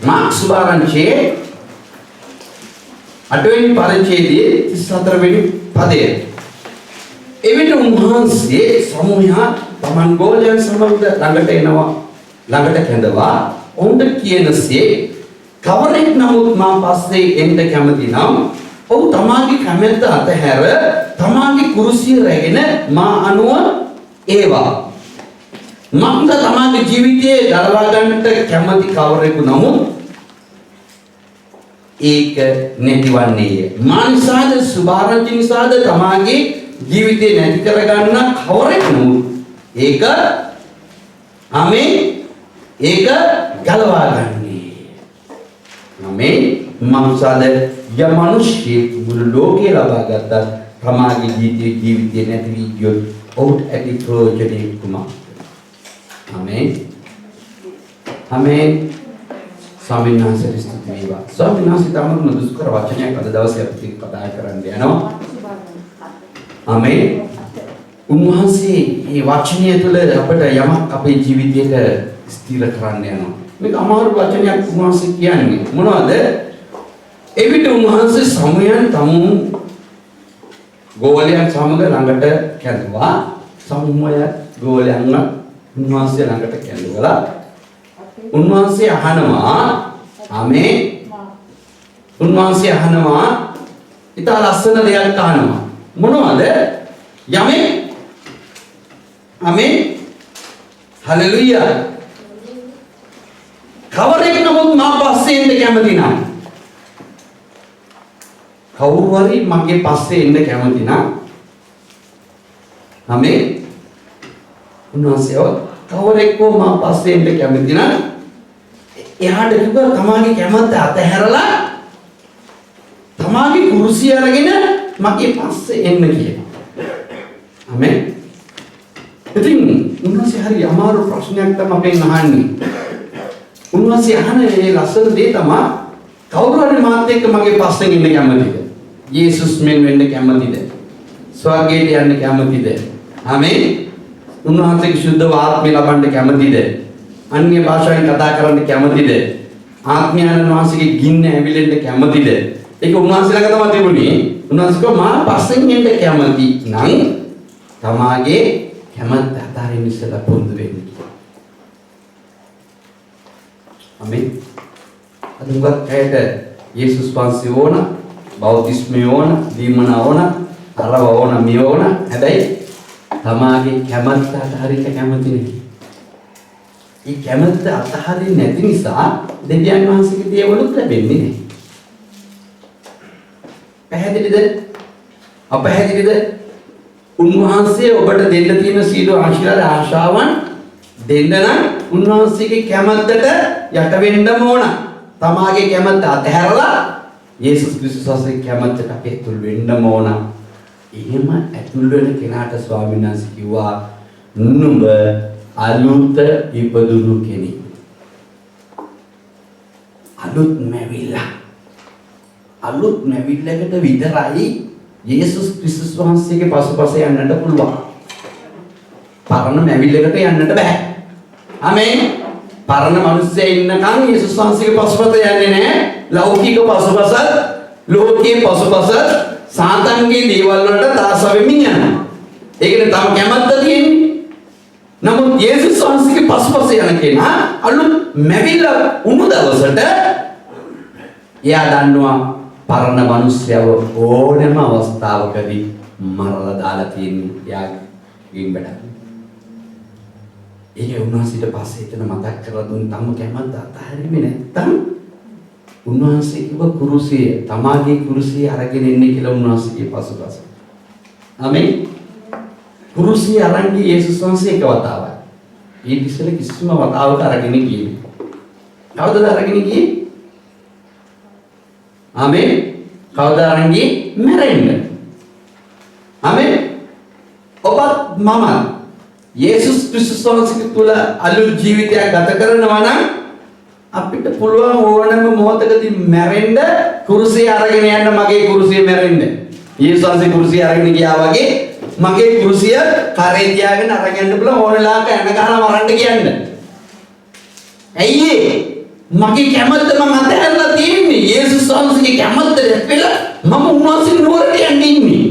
Marx සුභාරංචියේ 8 වෙනි පරිච්ඡේදයේ 34 වෙනි පදය. එවිට උන්වහන්සේ සමූහයා තමන් ගෝලයන් සමග ළඟට එනවා ළඟට කැඳවා ඔවුන්ට කියනසේ කවරෙක් නමුත් මා පස්සේ එන්න කැමති නම් ඔහු තමාගේ කැමැත්ත අතහැර තමාගේ කුරුසිය රැගෙන මා අනුව ඒවා මන්ද තමාගේ ජීවිතයේ දරවා ගන්නට කැමති කවරෙකු නමුත් ඒක නැතිවන්නේය. මානසාද සුභාරංචි නිසාද තමාගේ ජීවිතේ නැති කරගන්න කවරෙක් නමුත් ඒක ආමේ ඒක ගලවා ගන්නේ. ආමේ මානසාද ය මිනිස්සු මුළු ලෝකේ ලබා ගත්ත තමාගේ ජීවිතේ නැති වී ගියොත් ඔහුට ඇති ප්‍රයෝජනෙ කුමක්ද? Amen. Amen. ස්වාමීන් වහන්සේට ස්තුති වේවා. ස්වාමීන් වහන්සේ තමයි දුෂ්කර වචනයක් අද දවසේ අපිට කතා කරන්න යනවා. ආමේන්. උන්වහන්සේ මේ වචනය තුළ අපිට යමක් අපේ ජීවිතයට ස්ථිර කරන්න යනවා. මේක අමාරු වචනයක් උන්වහන්සේ කියන්නේ. මොනවද? එවිට උන්වහන්සේ සමයන් තමුන් ගෝලයන් සමග ළඟට කැඳුවා. සමුමය ගෝලයන්ව උන්වහන්සේ ළඟට කැඳුවලා උන්වහන්සේ අහනවා ආමේන්. උන්වහන්සේ අහනවා ඊට ලස්සන දෙයක් අහනවා. මොනවද? යමේ ආමේන්. හලෙලූයා. කවරෙක් නමුත් මා පස්සේ එන්න කැමති නම් කවුරු හරි මගේ පස්සේ එන්න කැමති නම් ආමේන්. උන්වහන්සේ කවරෙක්ව මා පස්සේ එන්න කැමති නම් එයාට කිව්වා තමාගේ කැමැත්ත අතහැරලා තමාගේ කුරුසිය අරගෙන මගේ පස්සේ එන්න කියලා. ආමේන්. ඉතින් උන්වහන්සේ හරි අමාරු ප්‍රශ්නයක් තමයි අපෙන් අහන්නේ. උන්වහන්සේ අහන මේ ලස්සන දේ තමයි කවුරු හරි මාත් එක්ක මගේ පස්සෙන් ඉන්න කැමතිද? යේසුස් මෙන් වෙන්න කැමතිද? ස්වර්ගයට යන්න කැමතිද? ආමේන්. උන්වහන්සේගේ සුද්ධ ආත්මය ලබන්න කැමතිද? අන්‍ය භාෂාවෙන් කතා කරන්න කැමතිද? ආත්මයන් වහන්සේගේ ගින්න ඇවිලෙන්න කැමතිද? ඒක උන්වහන්සේ ළඟ තමයි තිබුණේ. උන්වහන්සේ කව මා පස්සෙන් එන්න කැමති නම් තමාගේ කැමැත්ත අතාරින්න ඉස්සලා පුරුදු වෙන්න. ආමේන්. අද උගත් ඇයට යේසුස් වහන්සේ ඕන, බෞද්ධිස්මය ඕන, දීමන ඕන, අරව ඕන, මිය ඕන. හැබැයි තමාගේ කැමැත්ත අතහරින්න කැමති නෙවෙයි. මේ කැමැත්ත අතහරින්න නැති නිසා දෙවියන් වහන්සේගේ දේවලුත් ලැබෙන්නේ නැහැ. පැහැදිලිද? අපැහැදිලිද? උන්වහන්සේ ඔබට දෙන්න තියෙන සීල ආශිර්වාද ආශාවන් දෙන්න නම් උන්වහන්සේගේ කැමැත්තට යට වෙන්නම ඕන. තමාගේ කැමැත්ත අතහැරලා යේසුස් ක්‍රිස්තුස් වහන්සේගේ කැමැත්තට අපි ඇතුල් වෙන්නම ඕන. එහෙම ඇතුල් වෙන කෙනාට ස්වාමීන් වහන්සේ කිව්වා නුඹ අලුත ඉපදුණු කෙනෙක්. අලුත් මැවිලා. අලුත් මැවිල්ලකට විතරයි යේසුස් ක්‍රිස්තුස් වහන්සේගේ පසුපස යන්නට පුළුවන්. පරණ මැවිල්ලකට යන්නට බෑ. ආමේන්. පරණ මිනිස්සෙ ඉන්නකම් යේසුස් වහන්සේගේ පසුපස යන්නේ නැහැ. ලෞකික පසුපස, ලෝකීය පසුපස, සාතන්ගේ දේවල් වලට දාස වෙමින් යනවා. ඒකනේ තම කැමැත්ත තියෙන්නේ. නමුත් යේසුස් වහන්සේගේ පසුපස යන කෙනා අලුත් මැවිල්ල උණු දවසට එයා දන්නවා පරණ මිනිස්යව ඕනෑම අවස්ථාවකදී මරලා දාලා තියෙන්නේ එයාගෙන් වැඩක්. ඒක උන්වහන්සේට පස්සේ එතන මතක් කරලා දුන්න තම කැමැත්ත අතහැරීමේ නැත්තම් උන්වහන්සේ කිව්ව කුරුසිය තමාගේ කුරුසිය අරගෙන ඉන්නේ කියලා උන්වහන්සේගේ පසුපස. ආමේන්. කුරුසිය අරන් ගියේ යේසුස් වහන්සේ එක වතාවක්. ඊට ඉස්සෙල්ලා කිසිම වතාවක අරගෙන ගියේ නෑ. කවදද අරගෙන ගියේ? ආමේන්. කවදා අරන් ගියේ? මැරෙන්න. ආමේන්. ඔබත් මම යේසුස් ක්‍රිස්තුස් වහන්සේ තුල අලුත් ජීවිතයක් ගත කරනවා නම් අපිට පුළුවන් ඕනම මොහොතකදී මැරෙන්න කුරුසිය අරගෙන යන්න මගේ කුරුසිය මැරෙන්න. යේසුස් වහන්සේ කුරුසිය අරගෙන ගියා වගේ මගේ කුරුසිය කරේ තියාගෙන අරගෙන පුළුවන් ඕනලාක යන ගහලා මරන්න කියන්න. ඇයි මගේ කැමැත්ත මම අතහැරලා තියෙන්නේ. යේසුස් වහන්සේගේ කැමැත්ත දැක්කලා මම උන්වහන්සේ නුවරට යන්නේ ඉන්නේ.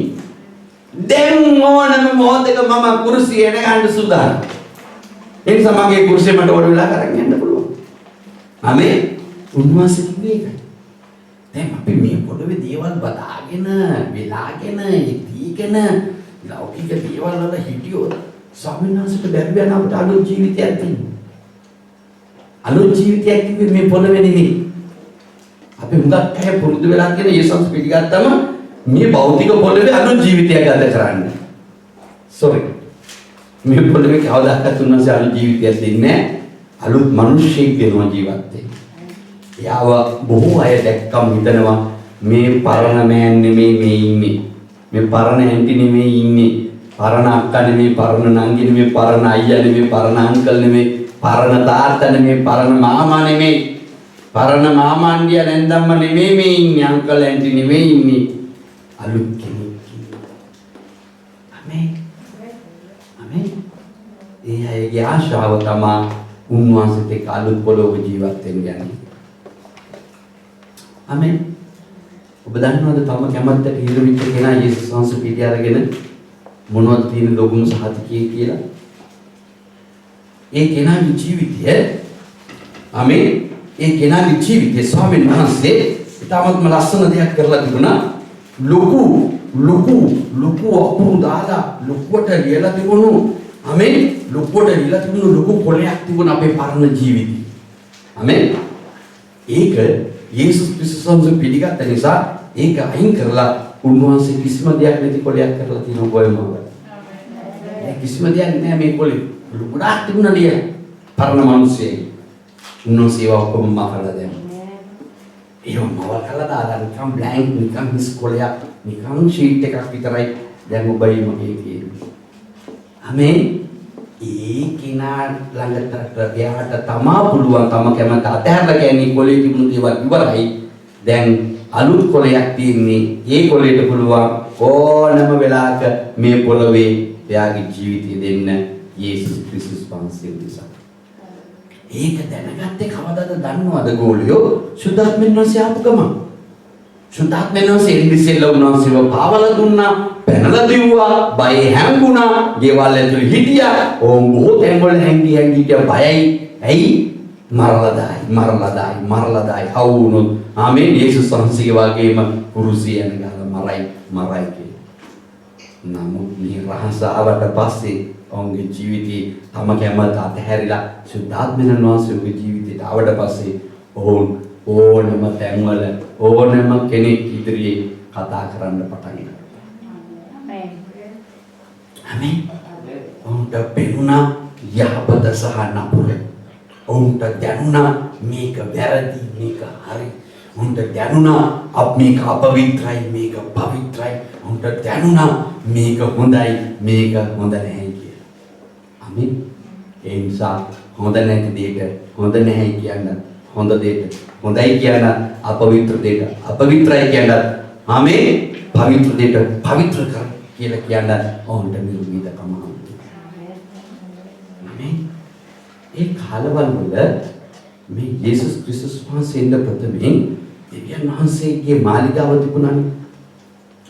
දැන් ඕනම මොහොතක මම කුරුසිය එන ගන්න සූදානම්. ඒ නිසා මගේ කුරුසිය මට ඕන වෙලාවක අරගෙන යන්න පුළුවන්. ආමේන්. උන්වහන්සේ කිව්වේ ඒකයි. දැන් අපි මේ පොළවේ දේවල් බදාගෙන, වෙලාගෙන, ඉතිගෙන ලෞකික දේවල් වල හිටියොත් ස්වාමීන් වහන්සේට බැරි වෙන අපට අලුත් ජීවිතයක් තියෙනවා. අලුත් ජීවිතයක් කිව්වේ මේ පොළවේ නෙමෙයි. අපි හුඟක් අය පුරුදු වෙලා කියන යේසුස් පිළිගත්තම මේ භෞතික පොළවේ අලුත් ජීවිතයක් ගත කරන්න. sorry. මේ පොළවේ කවදාකවත් උන්වහන්සේ අලුත් ජීවිතයක් දෙන්නේ නැහැ. අලුත් මිනිස්සෙක් වෙනවා ජීවත් වෙන්න. යාව බොහෝ අය දැක්කම හිතනවා මේ පරණ මෑන් නෙමෙයි මේ ඉන්නේ. මේ පරණ ඇන්ටි නෙමෙයි ඉන්නේ. පරණ අක්කා නෙමෙයි, පරණ නංගි නෙමෙයි, පරණ අයියා නෙමෙයි, පරණ අංකල් නෙමෙයි, පරණ තාත්තා නෙමෙයි, පරණ මාමා නෙමෙයි. පරණ මාමාන්ඩිය නැන්දම්ම නෙමෙයි මේ ඉන්නේ, අංකල් ඇන්ටි නෙමෙයි ඉන්නේ. අලුත් කෙනෙක් ඉන්නවා. ආමේන්. ආමේන්. ඒ අයගේ ආශාව තමයි උන්වහන්සේට එක්ක අලුත් පොළොව ජීවත් වෙන්න යන්නේ. ආමේන්. ඔබ දන්නවද තම කැමැත්තට හිර වෙච්ච කෙනා යේසුස් වහන්සේ පිටි අරගෙන මොනවද තියෙන ලොකුම සහතිකය කියලා? ඒ කෙනාගේ ජීවිතය ආමේන්. ඒ කෙනාගේ ජීවිතය ස්වාමීන් වහන්සේ ඉතාමත්ම ලස්සන දෙයක් කරලා තිබුණා. ලොකු අපුරු දාලා ලොකුවට ලියලා තිබුණු ආමේන්. ලොකුවට ලියලා තිබුණු ලොකු කොලයක් තිබුණා අපේ පරණ ජීවිතේ. ආමේන්. ඒක යේසුස් ක්‍රිස්තුස් වහන්සේ පිළිගත්ත නිසා ඒක අයින් කරලා උන්වහන්සේ කිසිම දෙයක් නැති කොලයක් කරලා තියෙනවා කොහෙම. කිසිම දෙයක් නෑ මේ කොලේ. ගොඩාක් තිබුණා ලිය. පරණ මිනිස්සේ. උන්වහන්සේ ඒවා ඔක්කොම මකලා දැම්මා. ඒවා මවල් කළා දාලා නිකන් බ්ලැන්ක් නිකන් හිස් කොලයක් නිකන් ෂීට් එකක් විතරයි දැන් ඔබයි මගේ තියෙන්නේ. ආමේන්. ඒ කෙනා ළඟට එයාට තමා පුළුවන් තම කැමත අතහැරලා කියන්නේ කොලේ තිබුණු දේවල් ඉවරයි. දැන් අලුත් කොලයක් තියෙන්නේ. ඒ කොලේට පුළුවන් ඕනම වෙලාවක මේ පොළවේ එයාගේ ජීවිතය දෙන්න යේසුස් ක්‍රිස්තුස් වහන්සේ නිසා. ඒක දැනගත්තේ කවදාද දන්නවද ගෝලියෝ? සුද්ධාත්මෙන් වහන්සේ ආපු ගමන්. සුද්ධාත්මෙන් වහන්සේ ඉන්දිසෙල්ලා උන්වහන්සේව පාවලා දුන්නා, පැනලා දිව්වා, බය හැංගුණා, ගෙවල් ඇතුළේ හිටියා. ඕම් බොහෝ තැන්වල හැංගි බයයි. ඇයි? මරලා දායි. හවු වුණොත් ආමේන්. යේසුස් වහන්සේගේ වගේම කුරුසිය යන ගාලා මරයි කියලා. නමුත් මේ රහස ආවට පස්සේ ඔවුන්ගේ ජීවිතේ තම කැමත අතහැරිලා සුද්ධාත්මෙන් වහන්සේගේ ජීවිතයට ආවට පස්සේ ඔවුන් ඕනම තැන්වල ඕනම කෙනෙක් ඉදිරියේ කතා කරන්න පටන් ගත්තා. ආමේන්. ඔවුන්ට පෙනුණා යහපත සහ නපුර. ඔවුන්ට දැනුණා මේක වැරදි මේක හරි. ඔවුන්ට දැනුණා මේක අපවිත්‍රයි මේක පවිත්‍රයි. ඔවුන්ට දැනුණා මේක හොඳයි මේක හොඳ නැහැ කියලා. ආමේන්. ඒ නිසා හොඳ නැති දෙයට හොඳ නැහැ කියන්න, හොඳ දෙයට හොඳයි කියන, අපවිත්‍ර දෙයට අපවිත්‍රයි කියන, ආමේන්. පවිත්‍ර දෙයට පවිත්‍ර කර කියලා කියන්න ඔවුන්ට නිර්විදකම හම්බුනේ. ආමේන්. ඒ කාලවල මේ යේසුස් ක්‍රිස්තුස් වහන්සේ ඉන්න ප්‍රථමයෙන් දෙවියන් වහන්සේගේ මාලිගාව තිබුණානේ.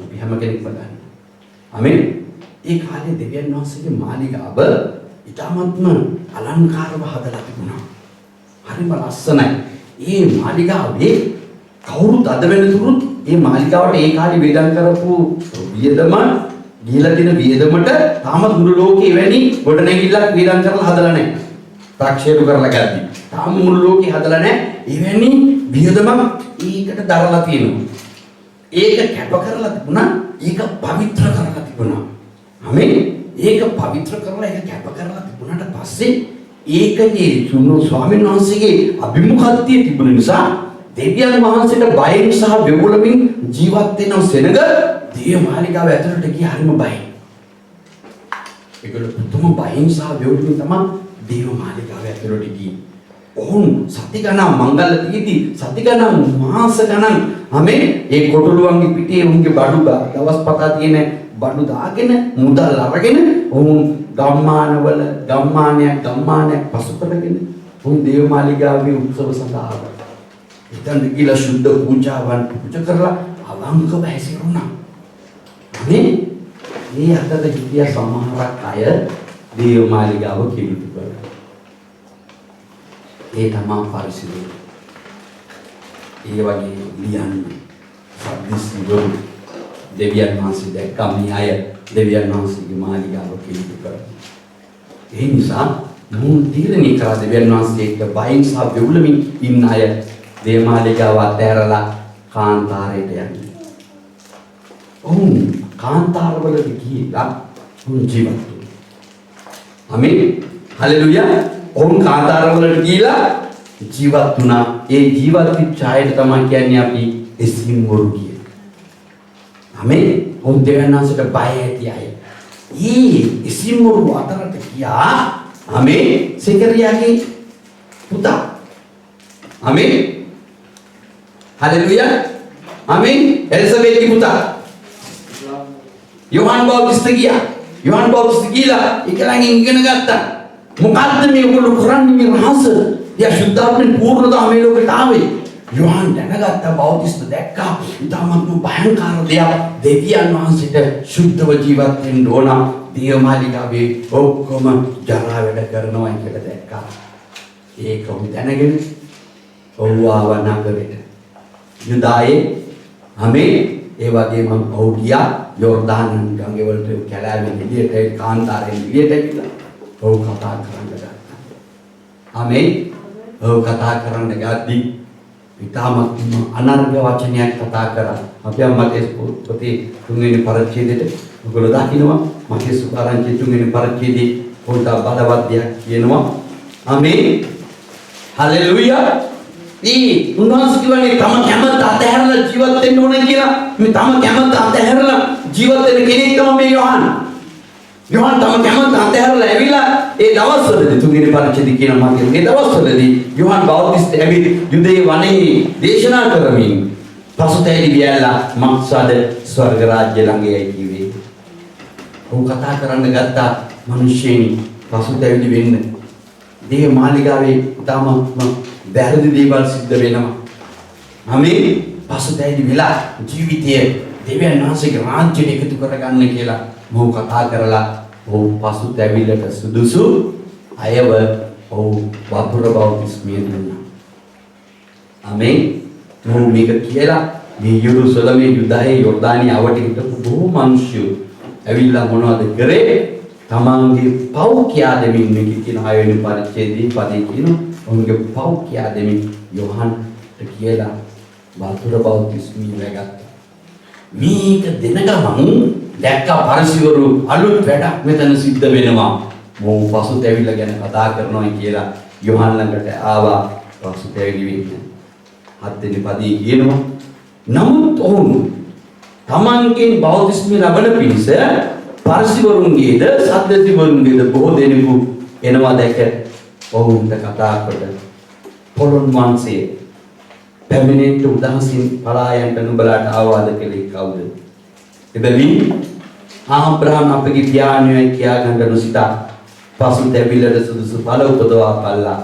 අපි හැම කෙනෙක්ම දන්නවා. ආමේන්. ඒ කාලේ දෙවියන් වහන්සේගේ මාලිගාව ඉතාමත්ම අලංකාරව හදලා තිබුණා. හරිම ලස්සනයි. ඒ මාලිගාවේ කවුරුත් අද වෙනතුරුත් ඒ මාලිගාවට ඒ කාලේ වේදම් කරපු වියදම ගිහිලා තියෙන වියදමට තාම මුළු ලෝකේ එවැනි ගොඩනැගිල්ලක් වේදම් කරලා හදලා නැහැ. ප්‍රක්ෂේප කරලා ගද්දි. තාම මුළු ලෝකේ හදලා නැහැ. එවැනි වියදමක් ඒකට දරලා තියෙනවා. ඒක කැප කරලා තිබුණා. ඒක පවිත්‍ර කරලා තිබුණා. ආමේන්. ඒක පවිත්‍ර කරලා ඒක කැප කරලා තිබුණාට පස්සේ ඒකේ සුණු ස්වාමීන් වහන්සේගේ අභිමුඛත්වයේ තිබුණ නිසා දෙවියන් වහන්සේට බයෙන් සහ වෙවුලමින් ජීවත් වෙන සෙනඟ දිව්‍ය මාලිගාව ඇතුළට ගිය හරිම බයයි. ඒකල පුදුම බයෙන් සහ වෙවුලමින් තමයි දිව්‍ය මාලිගාව ඇතුළට ගියේ. ඔවුන් සති ගණන් මංගල තීදී සති ගණන් මාස ගණන් ආමේන්. ඒ කොටලුවන්ගේ පිටේ උන්ගේ බඩු දවස් පතා තියෙන බඩු දාගෙන මුදල් අරගෙන ඔවුන් ගම්මානයක් පසු කරගෙන උන් දේව මාලිගාවේ උත්සව සඳහා ආවා. එතන ගිහිලා සුද්ධ පූජාවන් කරලා අවංකව හැසිරුණා. අනේ මේ අතට ගිය සමහරක් අය දේව මාලිගාව කිලිටු කරා. ඒ තමයි පරිසරය. ඒ වගේ ලියන්නේ සද්දිස්සිවරු දෙවියන් වහන්සේ දැක්කම මේ අය දෙවියන් වහන්සේගේ මාලිගාව කිලිටු කරා. ඒ නිසා මුන් තීරණය කරා දෙවියන් වහන්සේට බයින් සහ වෙවුලමින් ඉන්න අය දේව මාලිගාව අතහැරලා කාන්තාරයට යන්නේ. ඔවුන් කාන්තාරවලට ගිහිලා උන් ජීවත් වුණා. ආමේන්. හලෙලුයා. ඔවුන් කාන්තාරවලට ගිහිලා ජීවත් වුණා. ඒ ජීවත් වෙච්ච අයට තමයි කියන්නේ අපි එස්ලිම්වරු කියන්නේ. ආමේන්. ඔවුන් දෙවියන් වහන්සේට බය ඇති අය. ඒ එස්ලිම්වරු අතරට ගියා. ආමේන්. සෙකරියාගේ පුතා. ආමේන්. Haleluya. Amin. Elizabeth ki putra. Yohan Bautista gila. Yohan Bautista gila. Ikalang ingin gata. Mukadda me ugulu Quran me rahasa. Ya shuddhaapne purnata me loke taave. Yohan දැනගත්ත බෞද්ධිස්ත දැක්කා ඉතාමත්ම භයංකාර දෙයක් දෙවියන් වහන්සේට සුද්ධව ජීවත් වෙන්න ඕන දේවමාලිකාවේ ඔක්කොම ජරා වැඩ කරනවා කියලා දැක්කා ඒක උන් දැනගෙන ඔව් ආව නගරෙට යුදායේ හැමේ ඒ වගේම ඔව් ගියා යෝර්දාන් ගඟේ වලට කැලෑවෙන් එළියට කාන්තාරයෙන් එළියට ගිහලා ඔව් කතා කරන්න ගත්තා ආමේන් ඔව් කතා කරන්න ගද්දී ඉතාමත් අනර්ග වචනයක් කතා කරා. අපි මතේ පොතේ තුන්වෙනි පරිච්ඡේදයට ඔයගොල්ලෝ දකින්නවා. මතේ සුකාරංචි තුන්වෙනි පරිච්ඡේදයේ පොඩ්ඩක් බලවත් දෙයක් කියනවා. ආමේන්. හලෙලූයා. උන්වහන්සේ කියන්නේ තම කැමැත්ත අතහැරලා ජීවත් වෙන්න ඕන කියලා. මේ තම කැමැත්ත අතහැරලා ජීවත් වෙන කෙනෙක් තමයි මේ යෝහන්. යෝහන් තම කැමැත්ත අතහැරලා ඇවිල්ලා ඒ දවස්වලදී තුන්වෙනි පරිච්ඡේදයේ කියන මාගේ මේ දවස්වලදී යෝහන් බෞද්ධිස්ත ඇවිත් යුදේ වනයේ දේශනා කරමින් පසුතැවිලි වියලා මක්සාද ස්වර්ග රාජ්‍ය ළඟයි කිව්වේ. ඔහු කතා කරන්න ගත්තා මිනිස්සෙනි පසුතැවිලි වෙන්න. දේහ මාලිගාවේ තාමත්ම වැරදි දේවල් සිද්ධ වෙනවා. ආමේන්. පසුතැවිලි වෙලා ජීවිතයේ දෙවියන් වහන්සේගේ රාජ්‍යයට එකතු කරගන්න කියලා මොහු කතා කරලා ඔහු පසුතැවිල්ලට සුදුසු අයව ඔහු වතුර බෞතිස්මය දුන්නා. ආමේන්. මොහු මේක කියලා මේ යෙරුසලමේ යුදයේ යෝර්දානිය අවට හිටපු බොහෝ මිනිස්සු ඇවිල්ලා මොනවද කරේ? තමන්ගේ පව් කියා දෙමින් මේක කියන 6 වෙනි පරිච්ඡේදයේ පදේ කියනවා. ඔවුන්ගේ පව් කියා දෙමින් යෝහන්ට කියලා වතුර බෞතිස්මය ලැබගත්තා. මේක දෙන ගමන් දැක්ක පරිසිවරු අලුත් වැඩක් මෙතන සිද්ධ වෙනවා. මොහු පසුතැවිල්ල ගැන කතා කරනවා කියලා යෝහන් ළඟට ආවා පසුතැවිලි වෙන්න. 7 වෙනි පදයේ කියනවා නමුත් ඔවුන් තමන්ගේ බෞද්ධිස්මය ලබන පිණිස පරිසිවරුන්ගේද සද්දතිවරුන්ගේද බොහෝ දෙනෙකු එනවා දැක ඔවුන්ට කතා කොට පොළොන් වංශයේ පැමිණෙන්න උදහසින් පලායන්ට නුඹලාට ආවාද කළේ කවුද? එබැවින් ආබ්‍රහම් අපගේ ධාන්‍යයි කියා ගන්න නොසිතා පසුතැවිල්ලට සුදුසු ඵල උපදවා පල්ලා.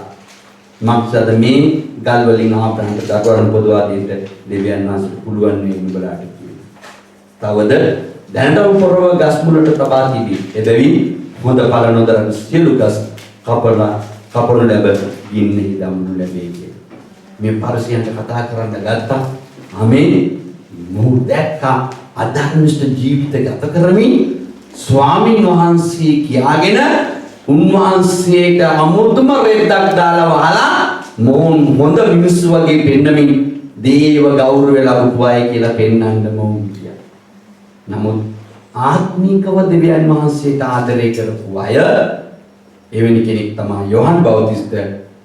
මක්සද මේ ගල් වලින් ආබ්‍රහම්ට දරුවන් උපදවා දෙන්න දෙවියන් වහන්සේට පුළුවන් නේ නුඹලාට කියලා. තවද දැනට උපරව ගස් මුලට තබා තිබී. එබැවින් හොඳ ඵල නොදරන සියලු ගස් කපනු ලැබ ගින්නෙහි දමනු ලැබේ කියලා. මේ පරිසයන්ට කතා කරන්න ගත්තා. ආමේන්. මොහු දැක්කා අධර්මිෂ්ඨ ජීවිත ගත කරමින් ස්වාමීන් වහන්සේ කියාගෙන උන්වහන්සේට අමුතුම රෙද්දක් දාලා වහලා මොවුන් හොඳ මිනිස්සු වගේ පෙන්නමින් දේව ගෞරවය ලැබුව අය කියලා පෙන්වන්න මොවුන් කියා. නමුත් ආත්මිකව දෙවියන් වහන්සේට ආදරය කරපු අය එවැනි කෙනෙක් තමයි යෝහන් බෞතිස්ත.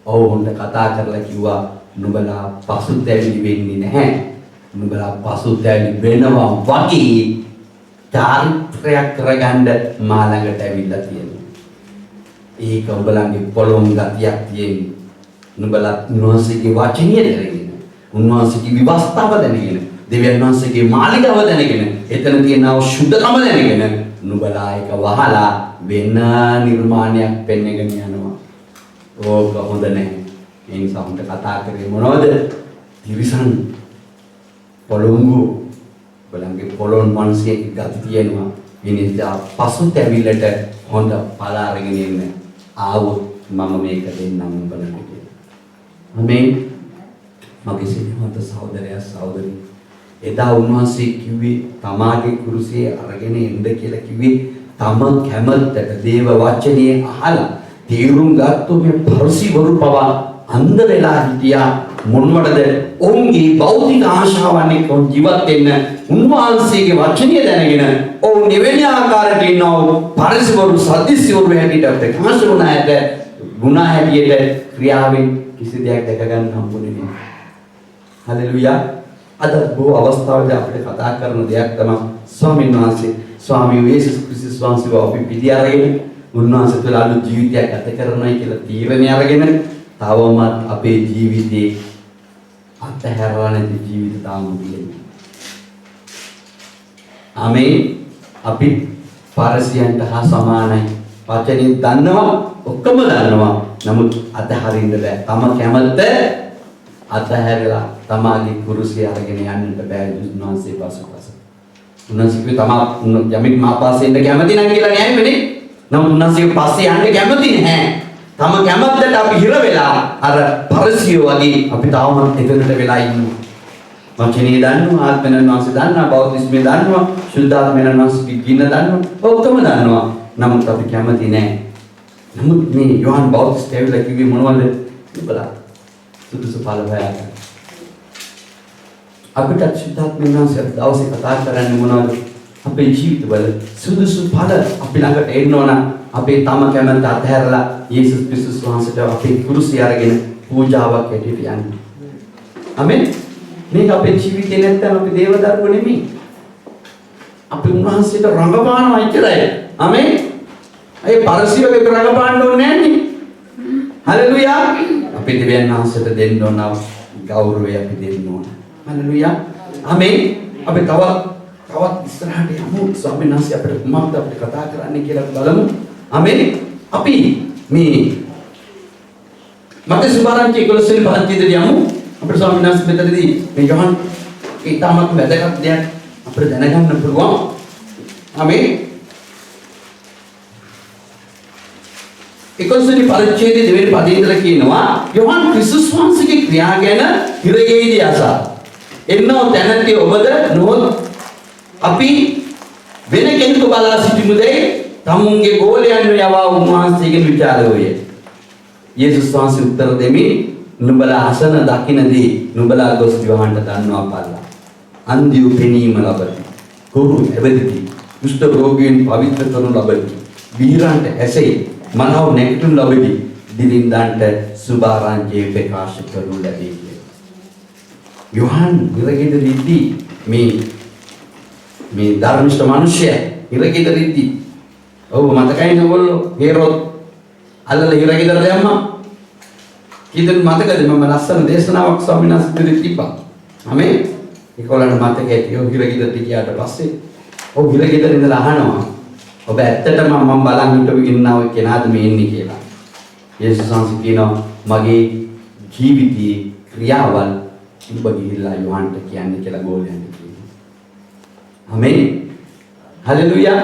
ඔවුන්ට කතා කරලා කිව්වා නුඹලා පසුතැවිලි වෙන්නේ නැහැ. නුඹලා පසුතැවිලි වෙනවා වගේ චාරිත්‍රයක් කරගන්න මා ළඟට ඇවිල්ලා තියෙනවා. ඒක උඹලගේ පොළොන් ගතියක් තියෙන්නේ. නුඹලා උන්වහන්සේගේ වචනය දැනගෙන, උන්වහන්සේගේ විවස්ථාව දැනගෙන, දෙවියන් වහන්සේගේ මාලිගාව දැනගෙන, එතන තියෙන ශුද්ධකම දැනගෙන නුඹලා ඒක වහලා වෙන නිර්මාණයක් පෙන්වගෙන යනවා. ඕක හොඳ නැහැ. ඒ නිසා උන්ට කතා කරේ මොනවද? තිරිසන් පොළොංගු බලංගේ පොළොන් වංශයේ ගති තියෙනවා. ඒ නිසා පසුතැවිල්ලට හොඳ ඵල අරගෙන ඉන්න ආවොත් මම මේක දෙන්නම් උඹලට කියලා. ආමේන්. මගේ සිනහත සහෝදරයා සහෝදරි එදා උන්වහන්සේ කිව්වේ තමාගේ කුරුසියේ අරගෙන එන්න කියලා කිව්වේ තම කැමැත්තට දේව වචනේ අහලා තීරුම් ගත්තු මේ පරිසිවරු පවා අන්ධ වෙලා හිටියා. මොනවටද? ඔවුන්ගේ භෞතික ආශාවන් එක්ක ජීවත් වෙන්න උන්වහන්සේගේ වචනය දැනගෙන ඔවුන් නිවෙන ආකාරයට ඉන්නව පරිසිවරු සදිසිවරු හැටියට ප්‍රකාශ වුණාට ගුණ හැටියට ක්‍රියාවෙන් කිසි දෙයක් දැක ගන්න හම්බුනේ නැහැ. හලෙලූයා. අද බොහෝ අවස්ථාවලදී අපිට කතා කරන දෙයක් තමයි ස්වාමීන් වහන්සේ ස්වාමී යේසුස් ක්‍රිස්තුස් වහන්සේව අපි පිළි අරගෙන උන්වහන්සේ තුළ අලුත් ජීවිතයක් ගත කරනයි කියලා තීරණය අරගෙන තවමත් අපේ ජීවිතේ අත්හැරලා නැති ජීවිත තාම තියෙනවා. ආමේන්. අපි පාරසියන්ට හා සමානයි. වචනේ දන්නවා, ඔක්කොම දන්නවා. නමුත් අතහරින්න බෑ. තම කැමැත්ත අතහැරලා තමාගේ කුරුසිය අරගෙන යන්නට බෑ උන්වහන්සේ පසුපස. උන්වහන්සේ කිව්වේ තමා යමෙක් මා පස්සේ ඉන්න කැමති නම් කියලා නෑමනේ. නමුත් උන්වහන්සේ පස්සේ යන්න කැමති නැහැ. තම කැමැත්තට අපි හිර වෙලා අර පරිසියෝ වගේ අපි තාම එතනට වෙලා ඉන්නවා. වචනේ දන්නවා, ආත්මයන් වහන්සේ දන්නවා, බෞද්ධිස්මේ දන්නවා, ශුද්ධාත්මයන් වහන්සේ ගින්න දන්නවා, ඔක්කොම දන්නවා. නමුත් අපි කැමති නැහැ. නමුත් මේ යෝහන් බෞද්ධිස්ට ඇවිල්ලා කිව්වේ මොනවද? බලන්න. සුදුසු ඵල හොයාගන්න. අපිට ශුද්ධාත්මයන් වහන්සේ දවසේ කතා කරන්නේ මොනවද? අපේ ජීවිතවල සුදුසු ඵල අපි ළඟට එන්න ඕන. අපේ තම කැමැත්ත අත්හැරලා යේසුස් ක්‍රිස්තුස් වහන්සේට අපේ කුරුසිය අරගෙන පූජාවක් ඇටියට යන්න. ආමෙන්. මේක අපේ ජීවිතේ නැත්තම් අපි දේවදරුවෝ නෙමෙයි. අපි උන්වහන්සේට රඟපානවා ඉතරයි. ආමෙන්. ඒ පරිසියක රඟපාන්න ඕනේ නෑනේ. හලෙලුයා. අපි දෙවියන් වහන්සේට දෙන්න ඕන ගෞරවය අපි දෙන්න ඕන. හලෙලුයා. ආමෙන්. අපි තවත් ඉස්සරහට යමු. ස්වාමීන් වහන්සේ අපිට කුමක්ද අපිට කතා කරන්න කියලා බලමු. ආමෙන්. අපි මේ මතේ සුභාරංචි 11 වෙනි පන්තියේදී යමු. අපේ ස්වාමීන් වහන්සේ මෙතනදී මේ යෝහන් ඊටමත් වැදගත් දෙයක් අපිට දැනගන්න පුළුවන්. ආමෙන්. 11 වෙනි පරිච්ඡේදයේ දෙවෙනි පදයේ ඉඳලා කියනවා යෝහන් ක්‍රිස්තුස් වහන්සේගේ ක්‍රියා ගැන හිරගෙයිදී අසා. එන්නෝ තැනදී ඔබද නොහොත් අපි වෙන කෙනෙකු බලා සිටිමුදේ තමුන්ගේ ගෝලයන් යවා උන්වහන්සේගෙන් විචාරෝය. යේසුස් වහන්සේ උත්තර දෙමින් නුඹලා අසන දකින්නදී නුඹලා ගොස් යෝහන්ට දන්වා පල්ලා. අන්දියු පෙනීම ලබති. කුරු එවදිති. කුෂ්ඨ රෝගීන් පවිත්‍ර කරනු ලබති. වීරන්ට ඇසේ මනව නැගිටිනු ලබති. දිලින්දන්ට සුභාරංචිය ප්‍රකාශ කරනු ලැබේ. යෝහන් ඉරගෙදරිදී මේ ධර්මිෂ්ඨ මිනිසයා ඉරගෙදරිදී ඔව් මතකයි නෝගොල්ලෝ හේරොත් අල්ලලා ඉරගෙදර දැම්මා. කීදෙන මතකද මම ලස්සන දේශනාවක් ස්වාමීන් වහන්සේ දෙන්න තිබ්බා. ආමේ. ඒකවලට මතකයි යෝ ඉරගෙදරට ගියාට පස්සේ ඔව් ඉරගෙදර ඉඳලා අහනවා ඔබ ඇත්තටම මම බලන් හිටපු ඉන්නව කෙනාද මේ ඉන්නේ කියලා. යේසුස් වහන්සේ කියනවා මගේ ජීවිතයේ ක්‍රියාවල් ඔබ ගිහිල්ලා යෝහන්ට කියන්නේ කියලා ගෝලයන්ට කියනවා. ආමේන්. හලෙලුයා.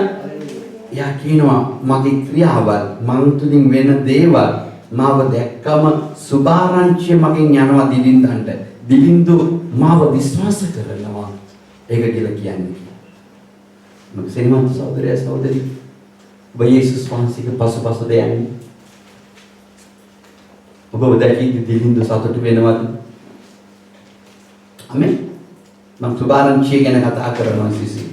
යා කියනවා මගේ ක්‍රියාවල් මං තුලින් වෙන දේවල් මාව දැක්කම සුභාරංචිය මගෙන් යනවා දිලින්දන්ට. දිලින්දු මාව විශ්වාස කරනවා. ඒක කියලා කියන්නේ. මම සෙනමත් සහෝදරයා සහෝදරි ඔබ යේසුස් වහන්සේගේ පසුපස දෙයන්නේ. ඔබ දැකීදී දිලින්දු සතුට වෙනවද? ආමෙන්. මම සුභාරංචිය ගැන කතා කරනවා සිසි.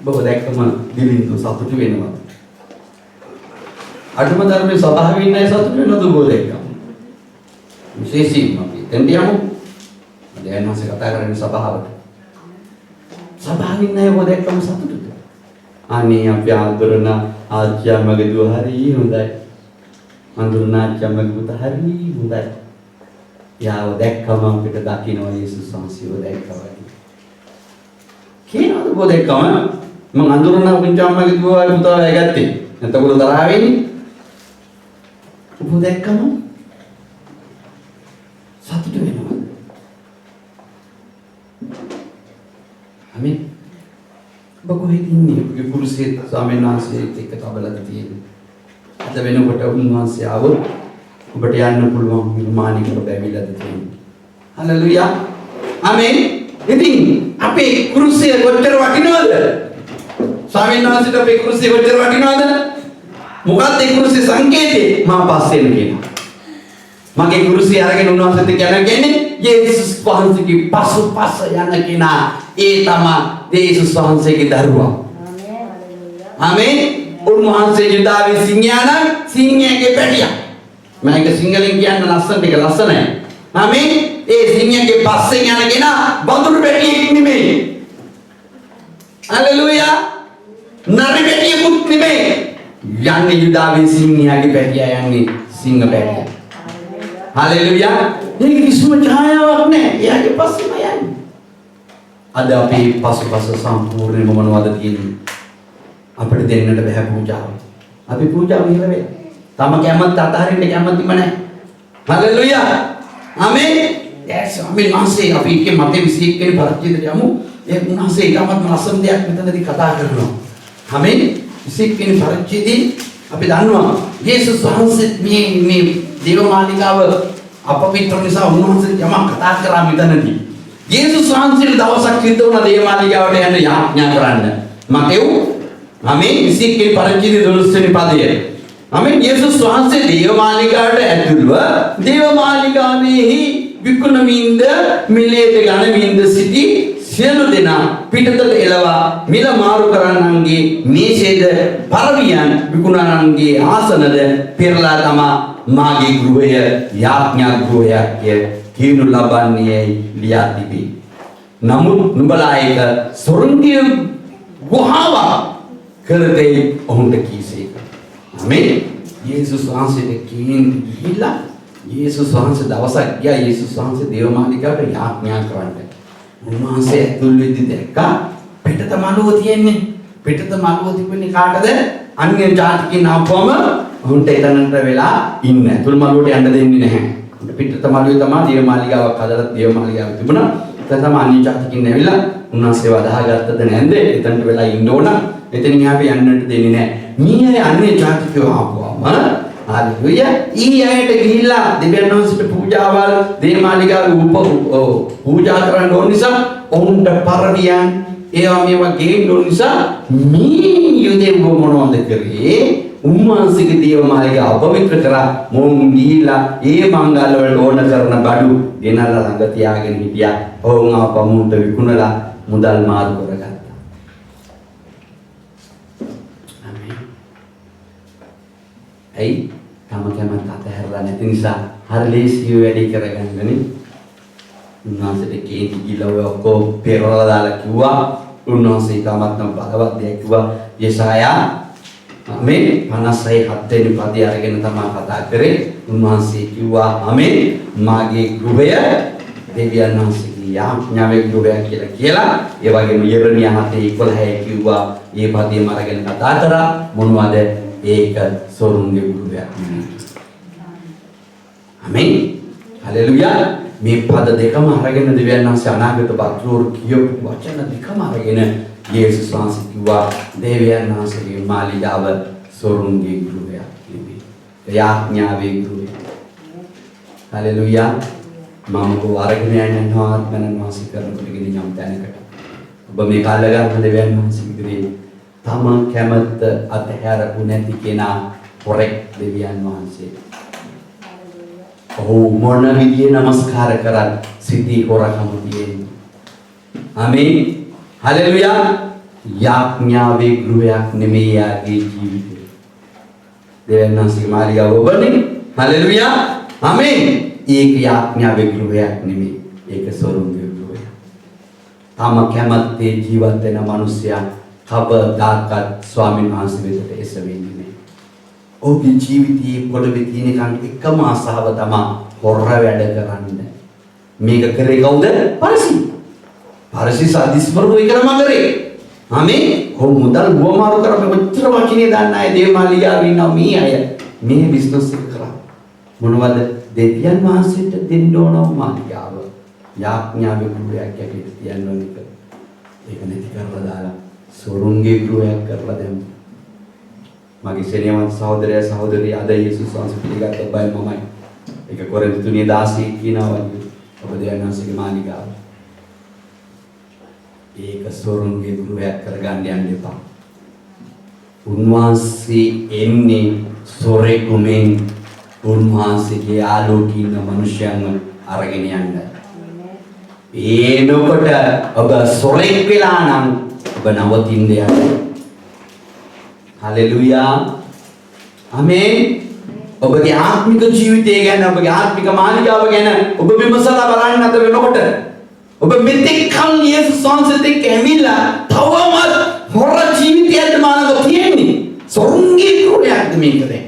ඔබ දැක්කම දිලින්දු සතුට වෙනවද? අඩුම ධර්මයේ ස්වභාවයෙන් නැ සතුට වෙනවද ඔබ දැක්කම? විශේෂයෙන්ම අපි දෙන්නියමු. දැන් මාසේ කතා කරන්නේ ස්වභාවට. ස්වභාවයෙන් නැ ඔබ දැක්කම සතුටුද? අනේ අපි ආදරණ ආච්චිමගේ දුව හරි හොඳයි. අඳුරන ආච්චිමගේ පුතා හරි හොඳයි. යාව දැක්කම අපිට දකින්න යේසුස් වහන්සේව දැක්කවා. කියනවාද ඔබ දැක්කම මම අඳුරන පුංචාම්මගේ දුව හරි පුතා වැගත්තේ. නැත්නම් දරා වෙන්නේ. ඔබ දැක්කම සතුට වෙනවා. ආමෙන්. ඔබ කොහෙද ඉන්නේ? ඔබගේ කුරුසියේ ස්වාමීන් වහන්සේත් එක්ක තබලද තියෙන්නේ. අද වෙනකොට උන්වහන්සේ ආවොත් ඔබට යන්න පුළුවන් නිර්මාණිකට බැවිලාද තියෙන්නේ. හලෙලුයා. ආමෙන්. ඉතින් අපේ කුරුසිය කොච්චර වටිනවද? ස්වාමීන් වහන්සේට අපේ කුරුසිය කොච්චර වටිනවද? මොකක්ද ඒ කුරුසිය සංකේතේ? මා පස්සෙන් කියනවා. මගේ කුරුසිය අරගෙන උන්වහන්සේත් කියන්නේ යේසුස් වහන්සේගේ පසුපස යන කෙනා. ඒ තමයි යේසුස් වහන්සේගේ දරුවා. ආමේන්. උන්වහන්සේ යුදාවේ සිංහයානම් සිංහයාගේ පැටියා. මම ඒක සිංහලෙන් කියන්න ලස්සන ටික ලස්සනයි. ආමේන්. ඒ සිංහයාගේ පස්සෙන් යන කෙනා වඳුරු පැටියෙක් නෙමෙයි. හලෙලුයා. නරි පැටියෙකුත් නෙමෙයි. යන්නේ යුදාවේ සිංහයාගේ පැටියා යන්නේ සිංහ පැටියා. हालेलुया ये किस्म ඡායාවක් නැහැ එයාගේ පස්සෙම යන්නේ අද අපි පසුපස සම්පූර්ණයෙන්ම මොනවද තියෙන්නේ අපිට දෙන්නට බෑ පූජාව අපි පූජාව ඉවර වෙලා තම කැමැත්ත අතහරින්න කැමැතිම නැහැ हालेलुया ආමේන් yes අපි මාසේ අපි එකේ මතේ 21 වෙනි පරිච්ඡේදයට යමු ඒ උන්වහන්සේ ඊටමත් ලස්සන දෙයක් මෙතනදී කතා කරනවා ආමේන් 21 වෙනි පරිච්ඡේදයේ අපි දන්නවා යේසුස් වහන්සේ මේ දේවමාලිකාව අපවිත්‍ර නිසා උන්වහන්සේ යමක් කතා කරා මෙතනදී යේසුස් වහන්සේ දවසක් සිද්ධ වුණා දේවමාලිකාවට යන්න යාඥා කරන්න මතෙව් ආමේන් 21 වෙනි පරිච්ඡේදයේ 12 වෙනි පදයේ ආමේන් යේසුස් වහන්සේ දේවමාලිකාවට ඇතුළුව දේවමාලිකාවේහි විකුණමින්ද මිලේට ගණමින්ද සිටි සියලු දෙනා පිටතට එළවා මිල මාරු කරන්නන්ගේ මේෂේද පරවියන් විකුණනන්ගේ ආසනද පෙරලා තමා මාගේ ගෘහය යාඥා ගෘහයක්ය කියනු ලබන්නේ ලියා තිබේ. නමුත් නුඹලා ඒක සොරංගිය ගුහාවක් කරතේ ඔහුන්ට කීසේක. ආමේන්. යේසුස් වහන්සේට ගිහිල්ලා යේසුස් වහන්සේ දවසක් ගියා යේසුස් වහන්සේ දේවමාලිකාවට යාඥා කරන්න. උන්වහන්සේ ඇතුල් වෙද්දි දැක්කා පිටත මළුව තියෙන්නේ. පිටත මළුව තිබෙන්නේ කාටද? අන්‍ය ජාතිකින් ආපුවම උන්ට එතනට වෙලා ඉන්න. ඇතුල් මළුවට යන්න දෙන්නේ නැහැ. පිටත මළුවේ තමයි දේවමාලිකාවක් හදලා දේවමාලිකාවක් තිබුණා. එතන තමයි අන්‍ය ජාතිකින් ඇවිල්ලා උන්වහන්සේ වදාහගත්තද නැන්ද? එතනට වෙලා ඉන්න ඕන. එතනින් ආපෙ යන්නට දෙන්නේ නැහැ. මේ අන්‍ය ජාතිකයෝ ආපුවම हालेलुया ඊ අයට ගිහිල්ලා දෙවියන් වහන්සේට පූජාවල් දේවමාලිකාවේ පූජා කරන්න ඕන නිසා ඔවුන්ට පරවියන් ඒවා මේවා ගේන්න ඕන නිසා මේ යුදෙව්ව මොනවද කරේ උන්වහන්සේගේ දේවමාලිකාව අපවිත්‍ර කරා මොවුන් ගිහිල්ලා ඒ මංගල වලට ඕන කරන බඩු ගෙනල්ලා ළඟ තියාගෙන හිටියා ඔවුන් ආපමුන්ට විකුණලා මුදල් මාරු කරගත්තා ආමේන් ඇයි තම කැමැත්ත අතහැරලා නැති නිසා හරි ලේසිය වැඩි කරගන්නනේ උන්වහන්සේට කේන්ති ගිලව ඔක්කොම පෙරවලා දාලා කිව්වා උන්වහන්සේ තාමත්ම බලවත් දෙයක් කිව්වා යෙසායා ආමේන් 56 වෙනි පදේ අරගෙන තමයි කතා කරේ උන්වහන්සේ කිව්වා ආමේන් මාගේ ගෘහය දෙවියන් වහන්සේගේ යාඥාවේ ගෘහය කියලා ඒ වගේම යෙරමියා 7:11 කිව්වා මේ පදේම අරගෙන කතා කරා මොනවද ඒක සොරුන්ගේ ගෘහයක් නෙමෙයි. ආමේන්. හලෙලුයා. මේ පද දෙකම අරගෙන දෙවියන් වහන්සේ අනාගත බද්දෝර කියපු වචන දෙකම අරගෙන යේසුස් වහන්සේ කිව්වා දෙවියන් වහන්සේගේ මාලිගාව සොරුන්ගේ ගෘහයක් නෙමෙයි. යාඥාවේ ගෘහය. හලෙලුයා. මම වරගෙන යනවා මනන් වහන්සේ කරනකොට ගෙන යම් තැනකට. ඔබ මේ කාලය ගන්න දෙවියන් වහන්සේ ඉදිරියේ තම කැමැත්ත අතහැරපු නැති කෙනා හොරෙක් දෙවියන් වහන්සේ. ඔහු මොන විදිහේ නමස්කාර කරත් සිටී හොරකම තියෙන්නේ. ආමේන්. හලෙලුයා. යාඥාවේ ගෘහයක් නෙමෙයි යාගේ ජීවිතය. දෙවියන් වහන්සේගේ මාලිගාව ඔබනේ. හලෙලුයා. ආමේන්. ඒක යාඥාවේ ගෘහයක් නෙමෙයි. ඒක සොරුන්ගේ ගෘහයක්. තම කැමැත්තේ ජීවත් වෙන මිනිසයා කවදාකවත් ස්වාමීන් වහන්සේ වෙතට එසවෙන්නේ නැහැ. ඔහුගේ ජීවිතයේ පොළවේ තියෙන කන් එකම ආසාව තමයි හොර වැඩ කරන්න. මේක කරේ කවුද? පරිසි. පරිසි සාදිස්වරු එකම කරේ. ආමේ කොහොම මුදල් ගුවමාරු කරපේ ඔච්චර වචනේ දාන්න අය දේවමාලිගාවේ ඉන්නවා මේ අය. මේ බිස්නස් එක කරා. මොනවද? දෙවියන් වහන්සේට දෙන්න ඕන මාලිගාව. යාඥාවේ ගෘහයක් ඇටියට තියන්න ඕන එක. ඒක නැති කරලා දාලා සොරුන්ගේ ගෘහයක් කරලා දැම්මා. මගේ සෙනෙහවන්ත සහෝදරය සහෝදරිය අද යේසුස් වහන්සේ පිළිගත්ත බය මමයි. ඒක කොරින්ත 3:16 කියනවා වගේ. ඔබ දෙවියන් වහන්සේගේ මාලිගාව. ඒක සොරුන්ගේ ගෘහයක් කරගන්න යන්න එපා. උන්වහන්සේ එන්නේ සොරෙකුමෙන් උන්වහන්සේගේ ආලෝකීන මනුෂ්‍යයන්ව අරගෙන යන්න. ඒනකොට ඔබ සොරෙක් වෙලා නම් ඔබ නවතින්න යන්න. හලෙලුයා. ආමේන්. ඔබගේ ආත්මික ජීවිතය ගැන ඔබගේ ආත්මික මාලිගාව ගැන ඔබ විමසලා බලන්න අද වෙනකොට ඔබ මෙතෙක් කල් යේසුස් වහන්සේත් එක්ක ඇවිල්ලා තවමත් හොර ජීවිතයක්ද මානව තියෙන්නේ. සොරුන්ගේ ගෘහයක්ද මේක දැන්.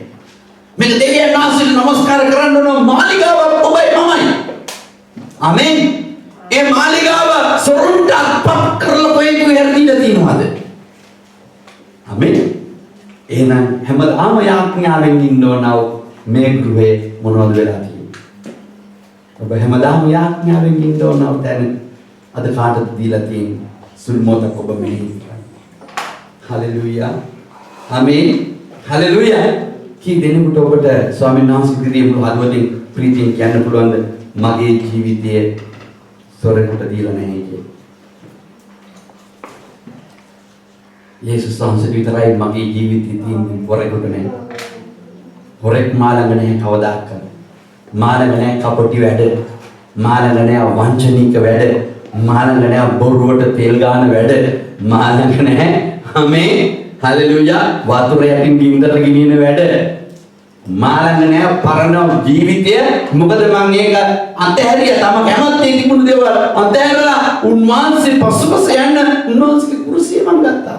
මේක දෙවියන් වහන්සේට නමස්කාර කරන්න ඕන මාලිගාව ඔබයි මමයි. ආමෙන්. ඒ මාලිගාව සොරුන්ට අත්පත් කරලා කොහෙද හැරදීලා තියෙනවද? ආමෙන්. එහෙනම් හැමදාම යාඥාවෙන් ඉන්න ඕනව මේ ගෘහේ මොනවද වෙලා තියෙන්නේ? ඔබ හැමදාම යාඥාවෙන් ඉන්න ඕනව දැන් අද කාටද දීලා තියෙන්නේ? සුළු මොහොතක් ඔබ මෙහි කරන්න. හලෙලූයා. ආමෙන්. හලෙලූයා. කී දෙනෙකුට ඔබට ස්වාමීන් වහන්සේ ඉදිරියේ මුළු හදවතින් ප්‍රීතියෙන් කියන්න පුළුවන්ද මගේ ජීවිතයේ සොරෙකුට දීලා නැහැ කියලා? යේසුස් වහන්සේ විතරයි මගේ ජීවිතේ තියෙන හොරෙකුට නැහැ. හොරෙක් මාළඟ නැහැ කවදාක. මාළඟ නැහැ කපටි වැඩ. මාළඟ නැහැ වංචනික වැඩ. මාළඟ නැහැ බොරුවට තෙල් ගාන වැඩ. මාළඟ නැහැ ආමේ හලෙලූයා වතුර යටින් ගින්දර ගිනින වැඩ. මාළඟ නැහැ පරණ ජීවිතය. මොකද මම ඒක අතහැරියා. තම කැමැත්තේ තිබුණු දේවල් අතහැරලා උන්වහන්සේ පසුපස යන්න උන්වහන්සේගේ කුරුසිය මම ගත්තා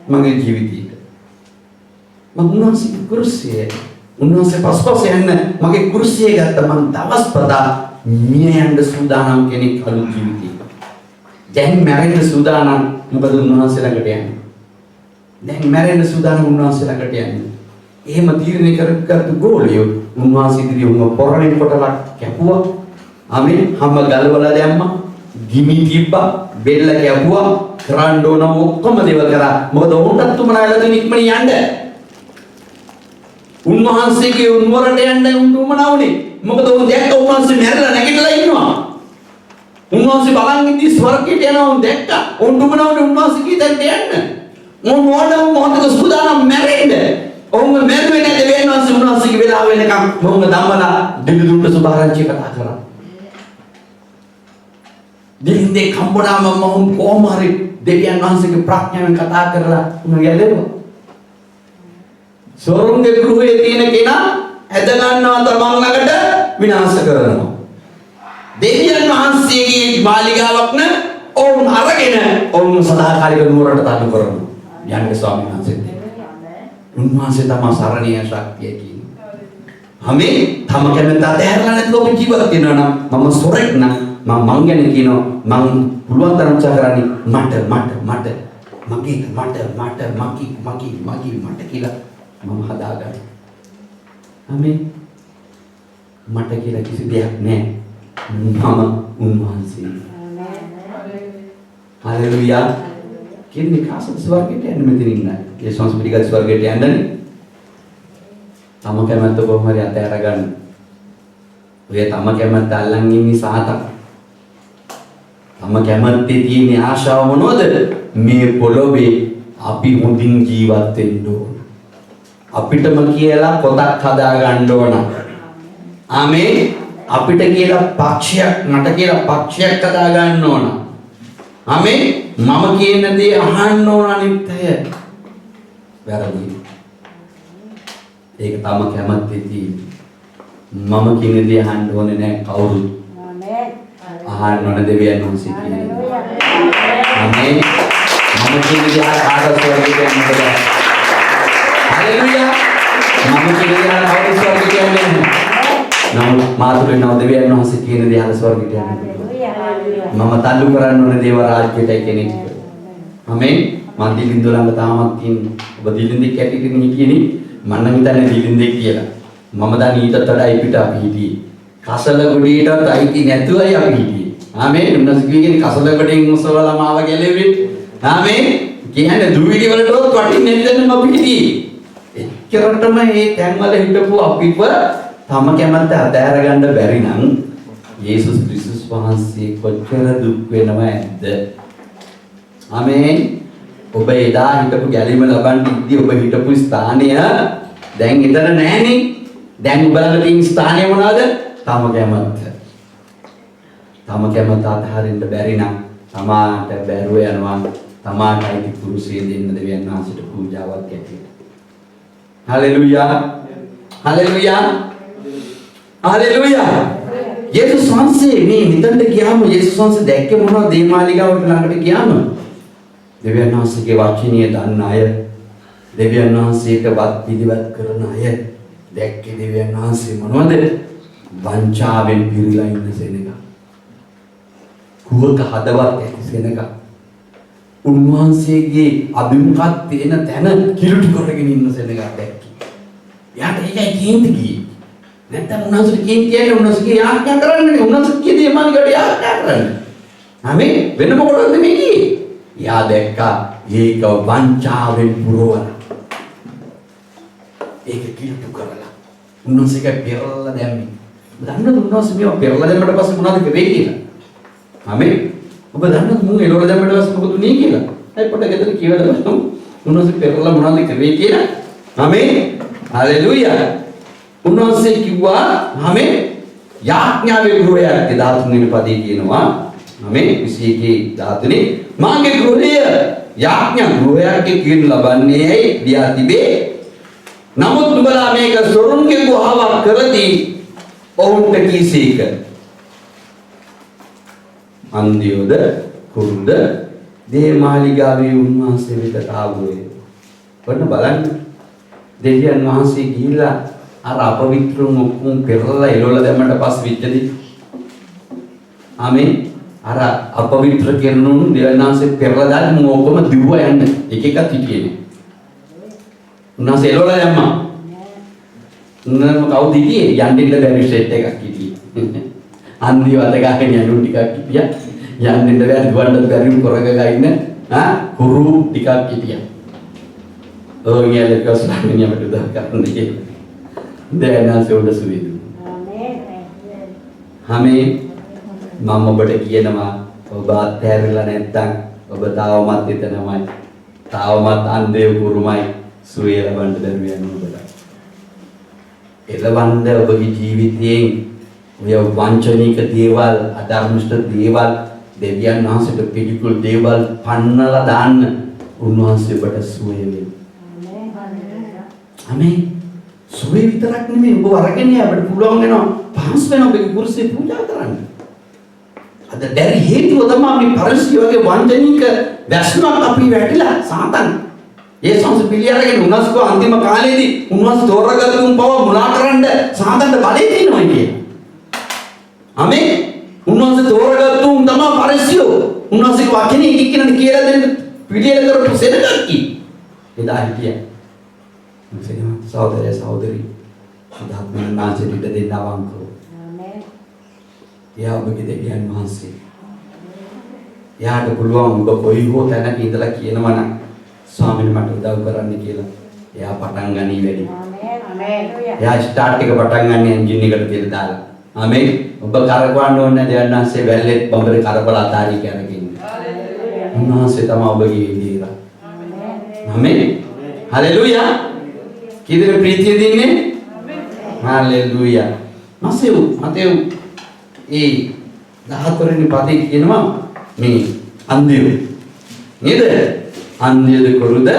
මගේ ජීවිතේට. මම උන්වහන්සේගේ කුරුසිය උන්වහන්සේ පසුපස යන්න මගේ කුරුසිය ගත්තා. මම දවස් පතා මිය යන්න සූදානම් කෙනෙක් අලුත් ජීවිතේ. දැන් මැරෙන්න සූදානම්. මොකද උන්වහන්සේ ළඟට යන්නේ. දැන් මැරෙන්න සූදානම් උන්වහන්සේ ළඟට යන්නේ. එහෙම තීරණය කරගත්තු ගෝලියෝ උන්වහන්සේ ඉදිරියේ උන්ව පොරණින් කොටලා කැපුවා. ආමෙන්. හැම ගලවලා දැම්මා. ගිනි තිබ්බා. බෙල්ල කැපුවා. කරන්න ඕන ඔක්කොම දේවල් කරා. මොකද උන්ටත් උමනාලා දෙන ඉක්මනින් යන්න. උන්වහන්සේගේ උන්වරට යන්න උන්වමනා උනේ. මොකද උන් දැක්ක උන්වහන්සේ මැරලා නැගිටලා ඉන්නවා. උන්වහන්සේ බලන් ඉඳි ස්වර්ගයට යනවා උන් දැක්කා. උන්වමනා උනේ උන්වහන්සේ කීතෙන්ට යන්න. මොනවද මොහොතක සූදානම් මැරෙන්න. ඔවුන් මැරුවේ නැද වෙනවන්සේ උන්වහන්සේගේ වෙලාව වෙනකම් මොහොම ධම්මලා දිලිදුන්ට සුභාරංචි කතා කරා. දිලින්දේ කම්බුනාම මොහොම කොහොම හරි දෙවියන් වහන්සේගේ ප්‍රඥාවෙන් කතා කරලා උන් ගැලෙවුවා. සෝරුන්ගේ ගෘහයේ තියෙන කෙනා ඇද ගන්නවා තමන් ළඟට විනාශ කරනවා. දෙවියන් වහන්සේගේ මාලිගාවක් න ඔවුන් අරගෙන ඔවුන් සදාකාලික නුවරට තල්ලු කරනවා. යන්නේ ස්වාමීන් වහන්සේට. උන්වහන්සේ තමයි සරණීය ශක්තිය කියන්නේ. හැමේ තම කැමැත්ත අතහැරලා නැත්නම් ඔබ ජීවත් වෙනවා නම් මම සොරෙක් නම් මම ගැන කියනවා මම පුළුවන් තරම් උත්සාහ කරන්නේ මට කියලා මම හදාගන්න. හැමේ මට කියලා කිසි දෙයක් නැහැ. මම උන්වහන්සේ. හලෙලූයා. කියන්නේ කාසත් ස්වර්ගයට යන්න මෙතන ඉන්නයි. ඒ සංස්කෘතික ස්වර්ගයට යන්නනේ. තම කැමැත්ත කොහොම හරි අතහැර ගන්න. ඔය තම කැමැත්ත අල්ලන් ඉන්නේ සාතක්. තම කැමැත්තේ තියෙන ආශාව මොනවද? මේ පොළොවේ අපි හොඳින් ජීවත් වෙන්න ඕන. අපිටම කියලා පොතක් හදා ගන්න ඕන. ආමේ. අපිට කියලා පක්ෂයක් මට කියලා පක්ෂයක් හදා ගන්න ඕන. ආමේ. මම කියන දේ අහන්න ඕන අනිත් අය. වැරදි. ඒක තම කැමැත්තේ තියෙන. මම කියන දේ අහන්න ඕනේ නැහැ කවුරුත්. ආමේන්. අහන්න ඕන දෙවියන් වහන්සේ කියනවා. ආමේන්. මම කියන දේ කාටවත් ස්වර්ගයට යන්න බෑ. හලෙලූයා. මම කියන දේ කාටවත් ස්වර්ගයට යන්න බෑ. නමුත් මාතුලේ නව දෙවියන් වහන්සේ කියන දේ අහලා ස්වර්ගයට යන්න බෑ. මම තල්ලු කරන්න ඕන දේව රාජ්‍යයට කෙනෙක්. ආමෙන්. මම දිලින්ද ළඟ තාමත් ඉන්නේ. ඔබ දිලින්දේ කැටිගෙන හිටියනේ. මම නම් හිතන්නේ දිලින්දේ කියලා. මම දැන් ඊටත් වඩා පිට අපි හිටියේ. කසල ගොඩේටත් අයිති නැතුවයි අපි හිටියේ. ආමෙන්. උන්නස් කියන්නේ කසල ගොඩෙන් මුසවලා මාව ගැලෙන්නේ. ආමෙන්. කියන්නේ දුවිලි වලටවත් වටින්නේ නැතිනම් අපි හිටියේ. එච්චරටම මේ තැන්වල හිටපු අපිව තම කැමැත්ත අතහැර ගන්න බැරි නම් යේසුස් ක්‍රිස්තුස් වහන්සේ කොච්චර දුක් වෙනවද? ආමේන්. ඔබ එදා හිටපු ගැලීම ලබන්න ඉද්දී ඔබ හිටපු ස්ථානය දැන් එතන නැහනේ. දැන් ඔබ ළඟ තියෙන ස්ථානය මොනවද? තම කැමැත්ත. තම කැමැත්ත අතහරින්න බැරි නම් තමාට බැරුව යනවා. තමාටයි පුරුෂය දෙන්න දෙවියන් වහන්සේට පූජාවක් ඇටියෙ. හලෙලූයා. හලෙලූයා. හලෙලූයා. යේසුස් වහන්සේ මේ නිතන්ට ගියාම යේසුස් වහන්සේ දැක්කේ මොනවද? දේමාලිගාවට ළඟට ගියාම දෙවියන් වහන්සේගේ වචනය දන්න අය, දෙවියන් වහන්සේට වත් පිළිවෙත් කරන අය, දැක්කේ දෙවියන් වහන්සේ මොනවද? වංචාවෙන් පිරීලා ඉන්න සෙනඟ. කුවක හදවත් ඇති සෙනඟ. උන්වහන්සේගේ අභිමුඛත් එන තැන කිලුටු කරගෙන ඉන්න සෙනඟ දැක්කේ. යාට ඒකයි කේන්ති ගියේ. නැත්තම් උන්වහන්සේ කියන්නේ උන්වහන්සේ යාඥා කරන්නේ උන්වහන්සේ කියේ මානිකට යාඥා කරන්නේ. ආමේ වෙන මොකටද මේ ගියේ? යා දැක්කා ඒක වංචාවෙන් පුරවන. ඒක කිලුටු කරලා. උන්වහන්සේ පෙරලා දැම්මේ. දන්නවද උන්වහන්සේ මේව පෙරලා දැම්මට පස්සේ මොනවද වෙන්නේ කියලා? ආමේ ඔබ දන්නවද මුන් එළවල දැම්මට පස්සේ මොකද උනේ කියලා? අය පොඩ්ඩක් ගෙදර කියලා බලමු. උන්වහන්සේ පෙරලා මොනවද කරේ කියලා? ආමේ හalleluya. උන්වහන්සේ කිව්වා ආමේ යාඥාවේ ගෘහයක් 13 වෙනි පදේ කියනවා. ආමේ 21 13 මාගේ ගෘහය යාඥා ගෘහයක් කියන ලබන්නේයි දියා තිබේ. නමුත් නුඹලා මේක සොරුන්ගේ ගුහාවක් කරදී ඔවුන්ට කීසේක. අන්දියෝද කුරුද දේමාලිගාවේ උන්වහන්සේ වෙතට ආවෝය. ඔන්න බලන්න. දෙවියන් වහන්සේ ගිහිල්ලා අර අපවිත්‍රුන් ඔක්කොම පෙරලා එළවල දැම්මට පස්සේ විච්චදී. ආමේ අර අපවිත්‍ර කෙරණුන් දෙවියන් වහන්සේ පෙරලා දාලා මම ඔක්කොම දිව්වා යන්න. එක එකක් හිටියේ නේ. උන්වහන්සේ එළවල දැම්මා. උන්වහන්සේ කවුද හිටියේ? යන්න ඉන්න බැරි සෙට් එකක් හිටියේ. අන්දි වද ගහගෙන යනු ටිකක් හිටියා. යන්න ඉන්න බැරි දුවන්නත් බැරි කරග ගින්න කුරු ටිකක් හිටියා. ඕගියල කස්ලාගෙන යමට උදව් කරන්න කියලා. දෙයන්නාසේ උඩ සුවේදු. ආමේ මම ඔබට කියනවා ඔබ අත්හැරලා නැත්තම් ඔබ තාවමත් එතනමයි. තාවමත් අන්දේ කුරුමයි සුවේ ලබන්න දරුවයන් ඔබට. එළවන්න ඔබගේ ජීවිතයෙන් ඔය වංචනික දේවල්, අධර්මිෂ්ඨ දේවල්, දෙවියන් වහන්සේට පිළිකුල් දේවල් පන්නලා දාන්න උන්වහන්සේ ඔබට සුවේ වෙයි. ආමේ සුවේ විතරක් නෙමෙයි ඔබ අරගෙන යන්න පුළුවන් වෙනවා. පහස් වෙන ඔබේ කුරුසේ පූජා කරන්න. අද දැරි හේතුව තමයි මේ පරිසි වගේ වංචනික වැස්මක් අපි වැටිලා සාතන්. ඒ සංස පිළියරගෙන උන්වහන්සේ අන්තිම කාලේදී උන්වහන්සේ තෝරගත්තුන් පව මුලා කරන්න සාතන්ට බලය තියෙනවා කියන්නේ. ආමේ උන්වහන්සේ තෝරගත්තුන් තමයි පරිසියෝ. උන්වහන්සේගේ වචනේ කික්කනට කියලා දෙන්න පිළියෙල කරපු සෙනගක් කි. එදා හිටියා. මුසෙනවා සහෝදරය සහෝදරි. අදාත්මන නාචරිට දෙන්න අවංකව. ආමේන්. යා ඔබගේ දෙවියන් වහන්සේ. යාට පුළුවන් ඔබ කොයි හෝ තැනක ඉඳලා කියනවනම් ස්වාමීන් මට උදව් කරන්න කියලා. එයා පටන් ගනී වැඩි. ආමේන්. ආමේන්. එයා ස්ටාර්ට් එක පටන් ගන්න එන්ජින් එකට තියලා දාලා. ආමේන්. ඔබ කරකවන්න ඕනේ දෙවියන් වහන්සේ වැල්ලෙත් බඹරේ කරබල අතාරි කරගෙන. උන්වහන්සේ තමයි ඔබගේ ඉදිරිය. ආමේන්. ආමේන්. හalleluya. කීදෙන ප්‍රීතිය දෙන්නේ? හalleluya. මතෙව් ඒ 14 වෙනි පදේ කියනවා මේ අන්දිය. නේද? අන්දියද කුරුද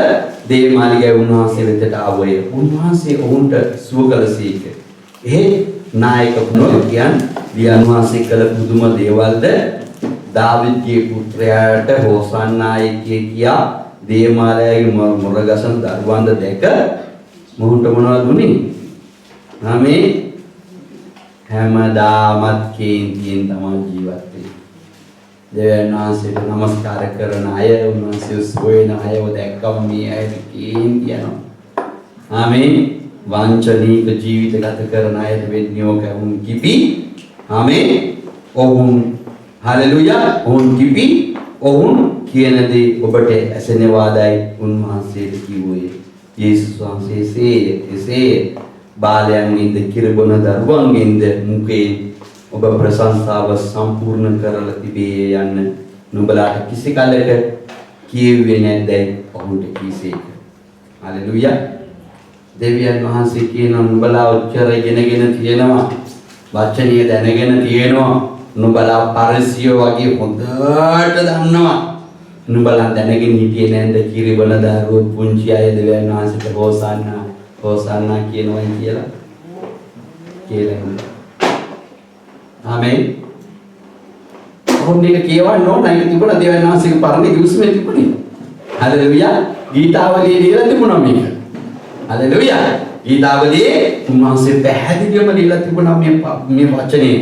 දේමාලිගාවේ උන්වහන්සේ වෙතට ආවෝය. උන්වහන්සේ ඔවුන්ට සුව කළසේක. ඒ නායක පුණ්‍යයන් දියන්වහන්සේ කළ පුදුම දේවල්ද දාවිද්ගේ පුත්‍රයාට හෝසන්නායි කියා දේමාලයාගේ මුරගසන දරුවන්ද දැක මොහුන්ට මොනවද දුන්නේ? ආමේ හැමදාමත් කේන්තියෙන් තමයි ජීවත් වෙන්නේ. දෙවියන් වහන්සේට නමස්කාර කරන අය, උන්වහන්සේ සොයන අයව දැක්කම මේ අයට කේන්ති යනවා. ආමේ වංචනික ජීවිත ගත කරන අයට වෙන්නේ ඕක වුන් කිපි. ආමේ ඔවුන් හalleluya ඔවුන් කිපි ඔවුන් කියන දේ ඔබට ඇසෙනවාදයි උන්වහන්සේට කිව්වේ. යේසුස් වහන්සේ එසේ බාලයන්ගෙන්ද කිරබොන දරුවන්ගෙන්ද මුකේ ඔබ ප්‍රශංසාව සම්පූර්ණ කරලා තිබේ යන්න නුඹලාට කිසි කලක කියෙව්වේ නැද්දයි ඔහුට කීසේක. හalleluya. දෙවියන් වහන්සේ කියන නුඹලා උච්චර ඉගෙනගෙන තියෙනවා. වචනය දැනගෙන තියෙනවා. නුඹලා පරිසිය වගේ හොඳට දන්නවා. නුඹලා දැනගෙන හිටියේ නැන්ද කිරිබල දරුවෝ පුංචි අය දෙවියන් වහන්සේට හෝසන්නා කියනවා කියලා. ආමේන්. ඔන්නේ කියවන්න ඕන නැහැ තිබුණා දෙවියන් වහන්සේගේ පරණ කිව්ස්මේ තිබුණේ. හalleluya. ගීතාවලියේ දීලා තිබුණා මේක. හalleluya. ගීතාවලියේ උන්වහන්සේ පැහැදිලිවම දීලා තිබුණා මේ වචනේ.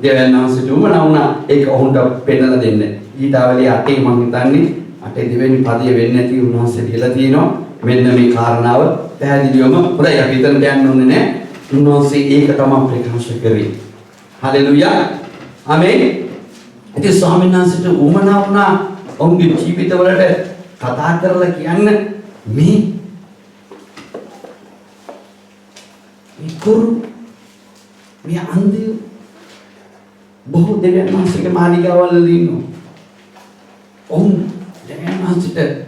දෙවියන් වහන්සේට උවමනා වුණා ඒක ඔහුන්ට පෙන්නලා දෙන්න. ඊටාවලිය 8 මම හිතන්නේ 8 දෙවෙනි පදයේ වෙන්නේ නැති උන්වහන්සේ දීලා තියෙනවා. මෙන්න මේ කාරණාව පැහැදිලිවම හොඳයි අපි හිතන්න යන්න ඕනේ නෑ. උන්වහන්සේ ඒක තමයි ප්‍රකාශ කරේ. හලෙලුයා. ආමේන්. ඉතින් ස්වාමීන් වහන්සේට උවමනා වුණා ඔවුන්ගේ ජීවිතවලට කතා කරලා කියන්න මේ කුරු මේ අන්දිය බොහෝ දෙවියන් වහන්සේගේ මාලිගාවල් ඉන්නවා. ඔවුන් දෙවියන් වහන්සේට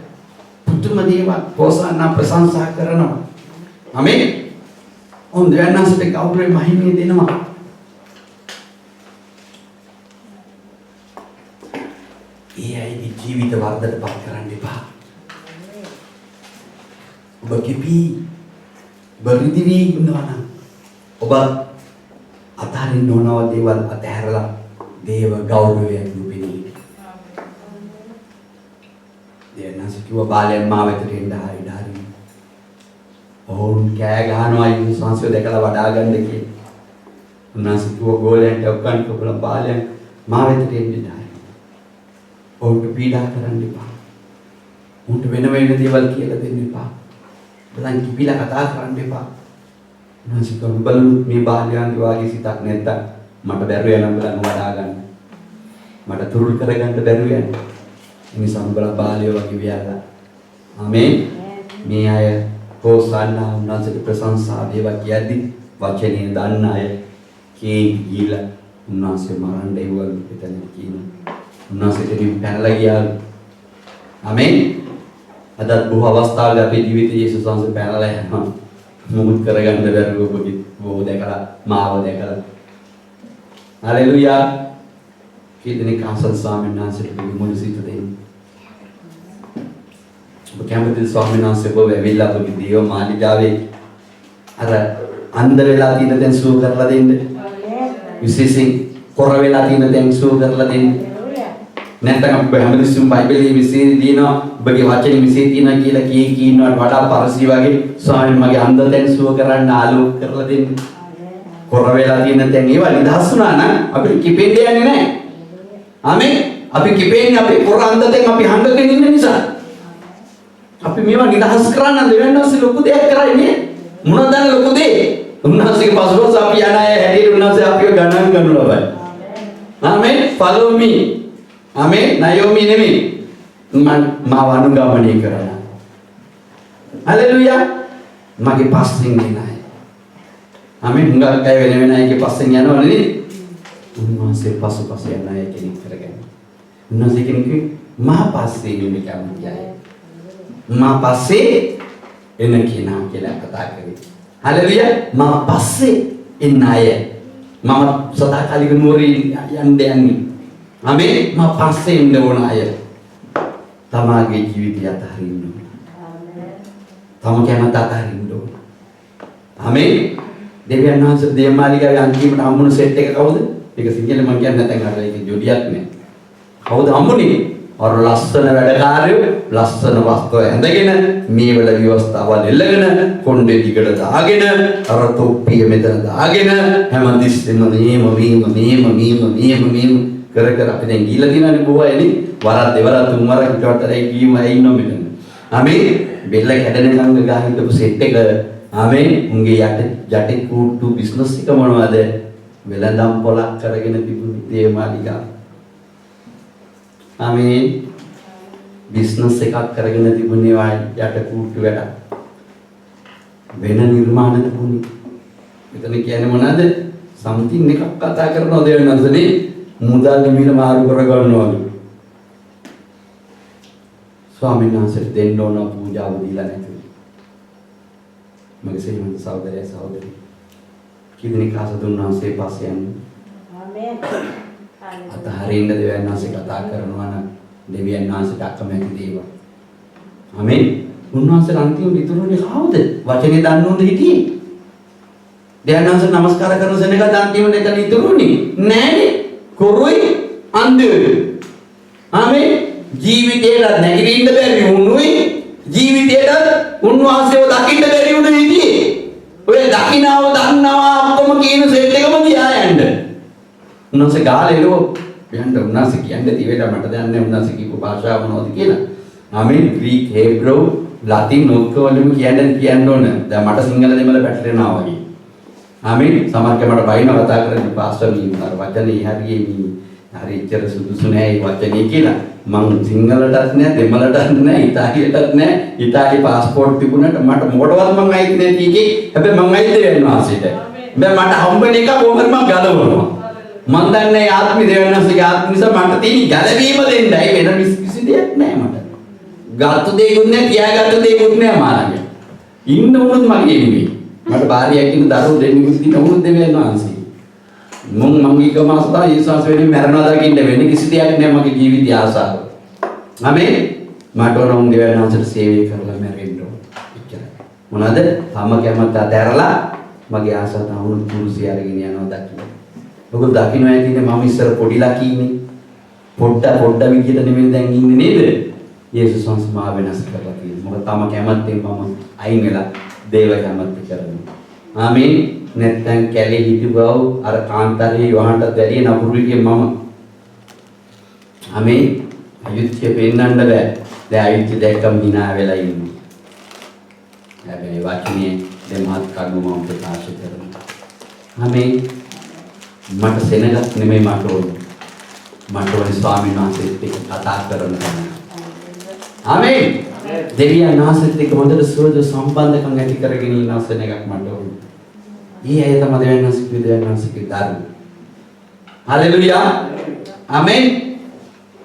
පුදුම දේවල් පොසාන ප්‍රශංසා කරනවා. ආමේන්. ඔවුන් දෙවියන් වහන්සේට ගෞරවය මහිමය දෙනවා. ඒ අයගේ ජීවිත වර්ධනපත් කරන්න එපා. ඔබ කිපි බරිදිවි ඉන්නවා නම් ඔබ අතහරින්න ඕනව දේවල් අතහැරලා දේව ගෞරවයෙන් ලුබෙනී. දෙයන්ස කිව්ව බාලයන් මා වෙතට එන්න ආයිදාරි. ඔවුන් කෑ ගහනවා යුසාන්සෝ දැකලා වඩා ගන්න කියලා. උන්වහන්සේ කිව්ව ගෝලයන්ට ඔක්කන් කපලා බාලයන් මා වෙතට එන්න ආයි. ඔවුන්ට පීඩා කරන්න එපා. උන්ට වෙන දේවල් කියලා දෙන්න එපා. බලන් කිපිලා කතා කරන්න එපා. උන්වහන්සේ කිව්ව බලුත් මේ බාලයන්ගේ වාගේ සිතක් නැත්තම් මට බැරුව යනවා බලන්න වඩා ගන්න. මට තුරුල් කරගන්න බැරුව යනවා. ඒ නිසා උඹලා බාලයෝ වගේ වියලා. ආමේන්. මේ අය පොසන්නා උන්වහන්සේට ප්‍රශංසා දේවා කියද්දි වචනේ දන්න අය කේ ගිහිලා උන්වහන්සේ මරන්න ඒවලු එතන කියනවා. උන්වහන්සේට පැනලා ගියාලු. ආමේන්. අදත් බොහෝ අවස්ථාවල අපේ ජීවිතයේ යේසුස් වහන්සේ පැනලා යනවා. මුමුත් කරගන්න බැරුව ඔබගේ බොහෝ දැකලා මාව දැකලා. හලෙලුයා. කීදෙනෙක් ආසල් ස්වාමීන් වහන්සේට මුළු සිත දෙන්නේ. ඔබ කැමතිද ස්වාමීන් වහන්සේ ඔබ ඇවිල්ලා ඔබගේ දේව මාලිගාවේ අර අන්ධ වෙලා තියෙන තැන් සුව කරලා දෙන්න. විශේෂයෙන් කොර වෙලා තියෙන තැන් සුව කරලා දෙන්න. නැත්නම් ඔබ හැමදෙස්සම බයිබලයේ විශේෂ දිනවා ඔබගේ වචනේ විශේෂ දිනවා කියලා කියනවට වඩා පරිසි වගේ ස්වාමීන් මගේ අන්ධ තැන් සුව කරන්න ආලෝක කරලා දෙන්න. කොර වෙලා තියෙන තැන් ඒවා නිදහස් වුණා නම් අපිට කිපෙන්න යන්නේ නැහැ. ආමේන්. අපි කිපෙන්නේ අපේ කොර අන්ධ තැන් අපි හංගගෙන ඉන්න නිසා. අපි මේවා නිදහස් කරන්න දෙවියන් වහන්සේ ලොකු දෙයක් කරන්නේ. මොනවද ලොකු දෙය? උන්වහන්සේගේ පසුපස අපි යන අය හැටියට උන්වහන්සේ අපිව ගණන් ගන්නු ලබයි. ආමේන්. follow me. ආමේන්. නයෝමි නෙමෙයි. මාව අනුගමනය කරනවා. හලෙලුයා. මගේ පස්සෙන් එන අය. ආමේන්. හුඟක් අය වෙන අයගේ පස්සෙන් යනවා නෙවෙයි. උන්වහන්සේ පසුපස යන අය කෙනෙක් කරගන්න. උන්වහන්සේ කෙනෙක් මා පස්සේ ඉන්නේ කැමති අය. මා පස්සේ එන කෙනා කියලා කතා කරේ. හලෙලුයා. මා පස්සේ එන අය. මම සදාකාලික නුවරේ යන්නේ. ආමේන්. මා පස්සේ ඉන්න ඕන අය. තමාගේ ජීවිතය අතහරින්න ඕන. තම කැමත අතහරින්න ඕන. ආමේන්. දෙවියන් වහන්සේ දේවමාලිගාවේ අන්තිමට හම්බුණු සෙට් එක කවුද? ඒක සිංහලෙන් මම කියන්නේ නැත්නම් අර ඒකේ ජොඩියක් නෑ. කවුද හම්බුනේ? අර ලස්සන වැඩකාරයෝ ලස්සන වස්ත්‍ර ඇඳගෙන මේ වල ව්‍යවස්ථාවල් එල්ලගෙන කොණ්ඩේ දිගට දාගෙන අර තොප්පිය මෙතන දාගෙන හැමතිස්සෙම මේම කර කර අපි දැන් ගිහලා දිනන්නේ බොහෝ අයනේ වරක් දෙවරක් තුන් වරක් හිටවටරයි කීම ඇයි ඉන්නව මෙතන. ආමේන්. බෙල්ල කැඩෙන සංග ගා හිටපු සෙට් එක. ආමේන්. උන්ගේ යටි කූට්ටු බිස්නස් එක මොනවද? වෙලඳම් පොලක් කරගෙන තිබුණේ දේවමාලිගාව. ආමේන්. බිස්නස් එකක් කරගෙන තිබුණේ යට කූට්ටු වැඩ. වෙන නිර්මාණ තිබුණේ. මෙතන කියන්නේ මොනවද? සම්තින් එකක් කතා කරනවා දෙවියන් වහන්සේනේ මුදල් නිමිල මාරු කර ගන්නවලු. ස්වාමීන් වහන්සේට දෙන්න ඕන පූජාව දීලා නැතුව. මගේ සෙයිමන්ත සහෝදරය සහෝදරි. කීදෙනෙක් ආසද උන්වහන්සේ පස්සේ යන්නේ. ආමේන්. අතහරින්න දෙවියන් වහන්සේ කතා කරනවා නම් දෙවියන් වහන්සේට අකමැති දේවල්. ආමේන්. උන්වහන්සේ අන්තිම ඉතුරුනේ කවුද? වචනේ දන්නොත් හිටියේ. දෙවියන් වහන්සේ නමස්කාර කරන සෙනග අන්තිමට එතන ඉතුරුනේ නෑනේ. කොරුයි අන්ධයෝ. ආමේන්. ජීවිතේට නැගිටින්න බැරි වුණුයි ජීවිතේට උන්වහන්සේව දකින්න බැරි වුණු ඉතියේ. ඔය දකින්නව උන්වහන්සේ ගාලා එළුව යන්න උන්වහන්සේ කියන්නේ තියේට මට දැනන්නේ උන්වහන්සේ කියපු භාෂාව මොනවද කියලා. ආමේන්. ග්‍රීක, හේබ්‍රෝ, ලතින් ඔක්කොම කියන්න ඕන. දැන් මට සිංහල දෙමළ පැටලෙනවා වගේ. ආමේන්. සමහරවිට මට බයින කතා කරන්නේ පාස්ටර් මේ අර වචනේ හරියේ හරි ඉච්චර සුදුසු නෑ මේ වචනේ කියලා. මං සිංහලටත් නෑ දෙමළටත් නෑ ඉතාලියටත් නෑ. ඉතාලි පාස්පෝර්ට් තිබුණාට මට මොකටවත් මං අයිති නැති එකේ. හැබැයි මං අයිති වෙනවා ආසෙට. දැන් මට හම්බෙන එක කොහොමද මං ගලවනවා. මං දන්නේ ආත්මි දෙවියන්වහන්සේගේ ආත්ම නිසා මට තියෙන ගැළවීම දෙන්නයි වෙන කිසි දෙයක් නෑ මට. ගත්ත දෙයක්වත් නෑ තියාගත්ත දෙයක්වත් නෑ මාළගේ. ඉන්න උනොත් මගේ නෙමෙයි. මට භාර්යාවක් ඉන්න දරුවෝ දෙන්නෙකුත් ඉන්න උනොත් දෙවියන්වහන්සේ. මංගී කමාස්තා යේසුස් වෙනින් මරණවා දකින්න වෙන්නේ කිසි දෙයක් නෑ මගේ ජීවිතය ආසාව. ආමේන්. මට ඕන උන් දෙවියන්වහන්සේට සේවය කරලා මැරෙන්න ඕන. එච්චරයි. මොනවාද? තම කැමැත්ත අතහැරලා මගේ ආසාව තවුණු පුරුසිය අරගෙන යනවා දකින්න. ඔබ දකින්න ඇතිනේ මම ඉස්සර පොඩි ලකීනේ. පොඩ්ඩ විදියට නෙමෙයි දැන් ඉන්නේ නේද? යේසුස් වහන්සේ මා වෙනස් කරලා තියෙනවා. මොකද තම කැමැත්තෙන් මම අයින් වෙලා දේව කැමැත්ත කරනවා. ආමේන්. නැත්නම් කැලේ හිටවව අර කාන්තාරයේ යවහන්ට දැරිය නපුරුගේ මම. ආමේන්. අයුත්‍ය පෙන්නන්න බෑ. දැන් අයුත්‍ය දැක්කම hina වෙලා ඉන්නේ. හැබැයි වාක්‍යයේ දෙමහත් කඩු මම ප්‍රකාශ කරනවා. ආමේන්. මට සෙනගක් නෙමෙයි මට ඕනේ. මට ඕනේ ස්වාමීන් වහන්සේත් එක්ක කතා කරන කෙනා. ආමේන්. දෙවියන් වහන්සේත් එක්ක හොඳට සුවද සම්බන්ධකම් ඇති කරගෙන ඉන්න සෙනගක් මට ඕනේ. ඊ අය තමයි දෙවියන් වහන්සේගේ ධර්ම. හලෙලුයා. ආමේන්.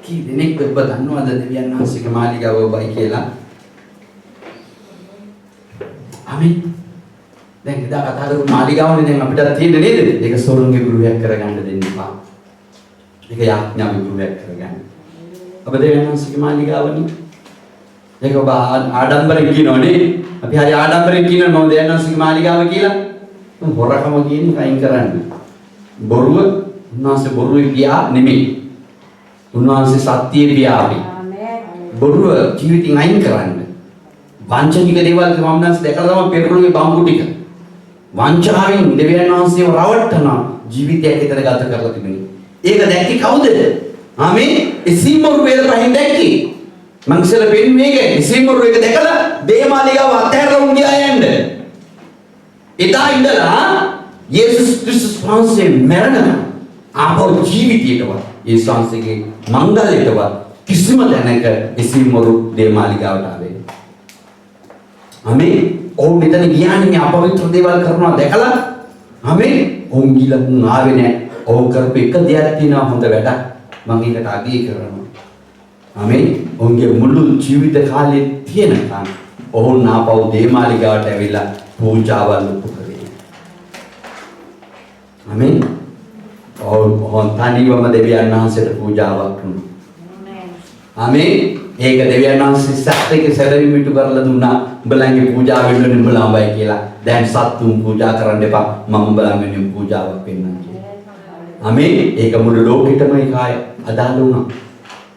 කී දෙනෙක් ඔබ දන්නවද දෙවියන් වහන්සේගේ මාලිගාව ඔබයි කියලා? ආමේන්. දැන් එදා කතා කරපු මාලිගාවනේ දැන් අපිට තියෙන්නේ නේද? ඒක සොරුන්ගේ ගෘහයක් කරගන්න දෙන්න එපා. ඒක යාඥාවේ ගෘහයක් කරගන්න. ඔබ දෙවියන් වහන්සේගේ මාලිගාවනේ. ඒක ඔබ ආඩම්බරෙන් කියනවනේ. අපි හරි ආඩම්බරෙන් කියනවා මම දෙවියන් වහන්සේගේ මාලිගාව කියලා. හොරකම කියන්නේ කයින් කරන්න. බොරුව උන්වහන්සේ බොරුවේ පියා නෙමෙයි. උන්වහන්සේ සත්‍යයේ පියාවි. බොරුව ජීවිතින් අයින් කරන්න. වංචනික දේවල් මම දැකලා තමයි පෙරළුවේ බම්බු ටික. වංචාවෙන් දෙවියන් වහන්සේව රවට්ටන ජීවිතයක් විතර ගත කරලා තිබෙනවා. ඒක දැක්කේ කවුද? ආමේ ඉසිමොරු වේද පහින් දැක්කේ. මං ඉස්සෙල්ලා පෙන්නේ මේක ඉසිමොරු එක දැකලා දේමාලිගාව අතහැරලා උන් ගියා යන්න. එදා ඉඳලා යේසුස් ක්‍රිස්තුස් වහන්සේ මරණ ආපහු ජීවිතයටවත් යේසුස් වහන්සේගේ මංගලයටවත් කිසිම දැනක ඉසිමොරු දේමාලිගාවට ආවේ. ආමේ ඔවුන් මෙතන ගියානේ මේ අපවිත්‍ර දේවල් කරනවා දැකලා ආමේ ඔවුන් ගිහලා උන් ආවේ නැහැ. ඔවුන් කරපු එක දෙයක් තියෙනවා හොඳ වැඩක්. මම ඒකට අගය කරනවා. ආමේ ඔවුන්ගේ මුළු ජීවිත කාලේ තියෙනකම් ඔවුන් ආපහු දේමාලිගාවට ඇවිල්ලා පූජාවල් උපකරේ. ආමේ ඔවුන් තනිවම දෙවියන් වහන්සේට පූජාවක් කරනවා. ආමේ ඒක දෙවියන් වහන්සේ සත්‍යක සැලවීම ඉටු කරලා දුන්නා. උඹලන්ගේ පූජාව වෙනුවෙන් උඹලාමයි කියලා. දැන් සත්තුන් පූජා කරන්න එපා. මම උඹලන් වෙනුවෙන් පූජාවක් වෙන්නම් කියලා. ආමේ ඒක මුළු ලෝකෙටම ඒකයි අදාළ වුණා.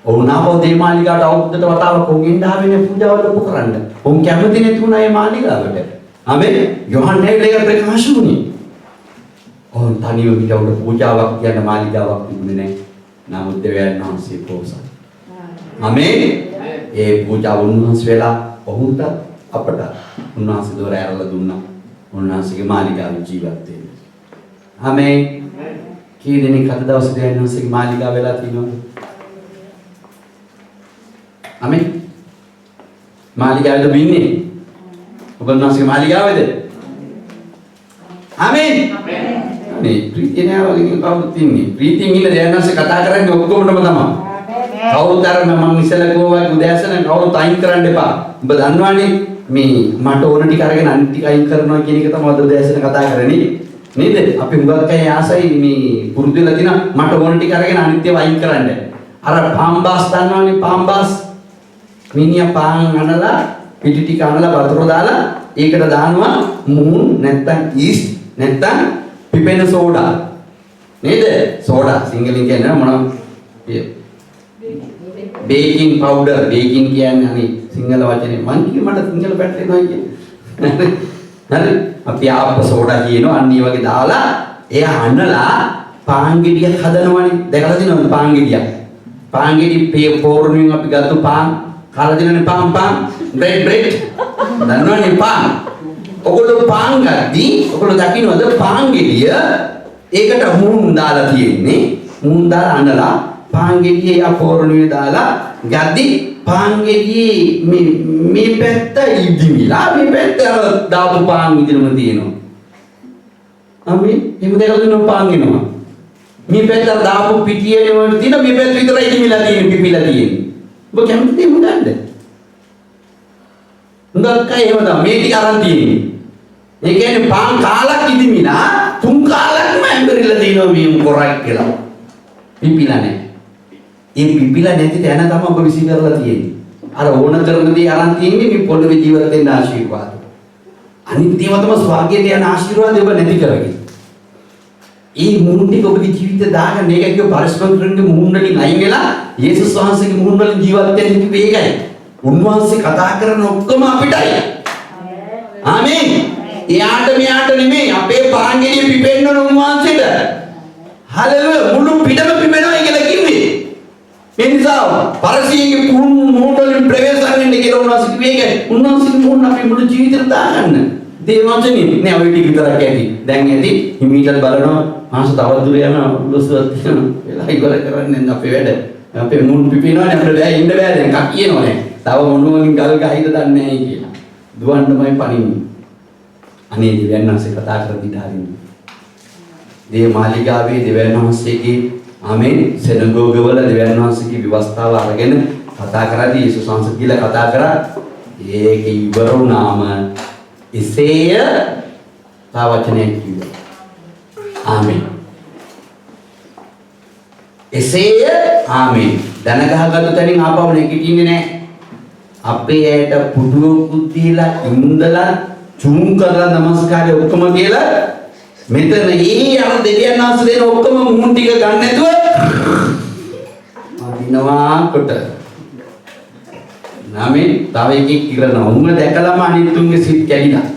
ඔවුන් ආපහු දේමාලිගාවට අවුරුද්දට වතාවක් ඔවුන් ආවෙන්නේ පූජාවල් උප කරන්න. ඔවුන් කැමති නැතුණා මේ මාලිගාවට. ආමේ යෝහන්නේ ඒක ප්‍රකාශ වුණේ. ඔවුන් තනියම පිටවට පූජාවක් කියන මාලිගාවක් තිබුණේ නැහැ. නමුත් දෙවියන් වහන්සේ පොසත්. ආමේ ඒ පූජාව උන්වහන්සේ වෙලා ඔහුට අපට උන්වහන්සේ දොර ඇරලා දුන්නා. උන්වහන්සේගේ මාලිගාවේ ජීවත් වෙන්න. ආමේ කී දෙනෙක් අද දවසේ දෙවියන් වහන්සේගේ මාලිගාව වෙලා තිනවද? ආමේ මාලිගාවේද ඉන්නේ? ඔබ උන්වහන්සේගේ මාලිගාවේද? ආමේ අනේ ප්‍රීතිය නෑ වගේ කවුරුත් ඉන්නේ. ප්‍රීතියෙන් ඉන්න දෙවියන් වහන්සේ කතා කරන්නේ ඔක්කොමඩම තමයි. කවුරුතරම මම ඉස්සෙල්ලා කිව්වා උදෑසන කවුරුත් අයින් කරන්න එපා. ඔබ දන්නවනේ මේ මට ඕන ටික අරගෙන අනිත් ටික අයින් කරනවා කියන එක තමයි උදෑසන කතා කරන්නේ. නේද? අපි හුඟක් අය ආසයි මේ පුරුදු වෙලා තියෙන මට ඕන ටික අරගෙන අනිත් ඒවා අයින් කරන්න. අර පාම්බාස් දන්නවනේ පාම්බාස්. මිනිහා පාන් අනලා පිටි ටික අනලා වතුර දාලා ඒකට දානවා මූන් නැත්තම් ඊස්ට් නැත්තම් පිපෙන සෝඩා. නේද? සෝඩා සිංහලෙන් කියන්නේ මොනවද? බේකින් පවුඩර් බේකින් කියන්නේ අනේ සිංහල වචනේ මං කිව්ව මට සිංහල පැටලෙනවා කියන්නේ. හරි අපි ආප්ප සෝඩා කියනවා අන්න ඒ වගේ දාලා එයා අන්නලා පාංගෙඩිය හදනවනේ. දැකලා තියෙනවද පාංගෙඩිය? පාංගෙඩි පෝරණියෙන් අපි ගත්ත පාන් කාලා දිනනේ පාන් බ්‍රෙඩ් දන්නවනේ පාන්. ඔගොල්ලෝ පාන් ගද්දී ඔගොල්ලෝ දකින්නවද පාංගෙඩිය ඒකට මූණ දාලා තියෙන්නේ. මූණ දාලා අනලා පාංගෙඩියේ අපෝරණිය දාලා ගද්දී පාංගෙඩියේ මේ පැත්ත ඉදිමිලා මේ පැත්ත දාපු පාන් විදිහම තියෙනවා. අපි එහෙම දෙකක් දෙනවා පාන් වෙනවා. මේ පැත්ත දාපු පිටියේ වල තියෙන මේ පැත්ත විතරයි ඉදිමිලා තියෙන්නේ පිපිලා තියෙන්නේ. ඔබ කැමතිද එහෙම ගන්නද? හුඟක් අය එහෙම තමයි මේ ටික අරන් තියෙන්නේ. ඒ කියන්නේ පාන් කාලක් ඉදිමිලා 3 කාලක්ම ඇඹරිලා තියෙනවා මේ කොරක් කියලා. පිපිලා නැහැ. ඒ පිපිලා නැති තැන තමයි ඔබ විසි කරලා තියෙන්නේ. අර ඕන කරන දේ අරන් තියෙන්නේ මේ පොළවේ ජීවත් වෙන්න ආශිර්වාද. අනිත් ඒවා තමයි ස්වර්ගයට යන ආශිර්වාද ඔබ නැති කරගෙන. ඒ මුහුණ ටික ඔබගේ ජීවිතේ දාගන්න ඒකයි කිව්ව පරිස්පන්තරන්ගේ මුහුණ වලින් අයින් වෙලා යේසුස් වහන්සේගේ මුහුණ වලින් ජීවත් වෙන්න කිව්වේ ඒකයි. උන්වහන්සේ කතා කරන ඔක්කොම අපිටයි. ආමේන්. එයාට මෙයාට නෙමෙයි අපේ පාංගෙඩිය පිපෙන්න ඕන උන්වහන්සේට. හලෙලුයා මුළු පිටම පිපෙනවා කියලා කිව්වේ. ඒ නිසා පරිසීගේ මුහුණ වලින් ප්‍රවේශ කරන්න කියලා උන්වහන්සේ කිව්වේ ඒකයි. උන්වහන්සේගේ මුහුණ අපේ මුළු ජීවිතේට දාගන්න. දේවවචනේ නෑ ඔය ටික විතරක් ඇති. දැන් ඇති හිමීටත් බලනවා මාස තවත් දුර යනවා උදොස්වත් වෙනවා. වෙලා ඉවර කරන්නේ නැත්නම් අපේ වැඩ. අපේ මුහුණ පිපෙනවනේ අපිට බෑ ඉන්න බෑ දැන් කක් කියනවනේ. තව මොනවකින් ගල් ගහයිද දන්නේ නැහැ කියලා. දුවන්නමයි පණින්නේ. අනේ දෙවියන් වහන්සේ කතා කර දිහාරින්න. දේව මාලිගාවේ දෙවියන් වහන්සේගේ ආමේන් සෙනගෝගවල දෙවියන් වහන්සේගේ විවස්ථාව අරගෙන කතා කරද්දී යේසුස් වහන්සේ කියලා කතා කරා. ඒක ඉවර වුණාම එසේය තාවචනයක් කිව්වා. ආමේන්. එසේය ආමේන්. දන ගහගත්තු තැනින් ආපහු නැගිටින්නේ නැහැ. අපේ ඇයට පුඩුවකුත් දීලා ඉඳලා චුම් කරලා නමස්කාරය ඔක්කොම කියලා මෙතන අර දෙවියන් වහන්සේ දෙන ඔක්කොම මුහුණ ටික ගන්න නැතුව අදිනවා කොට නාමේ තව එකෙක් ඉරනවා උන්ව දැකලාම අනිත් උන්ගේ සිත් කැඩිලා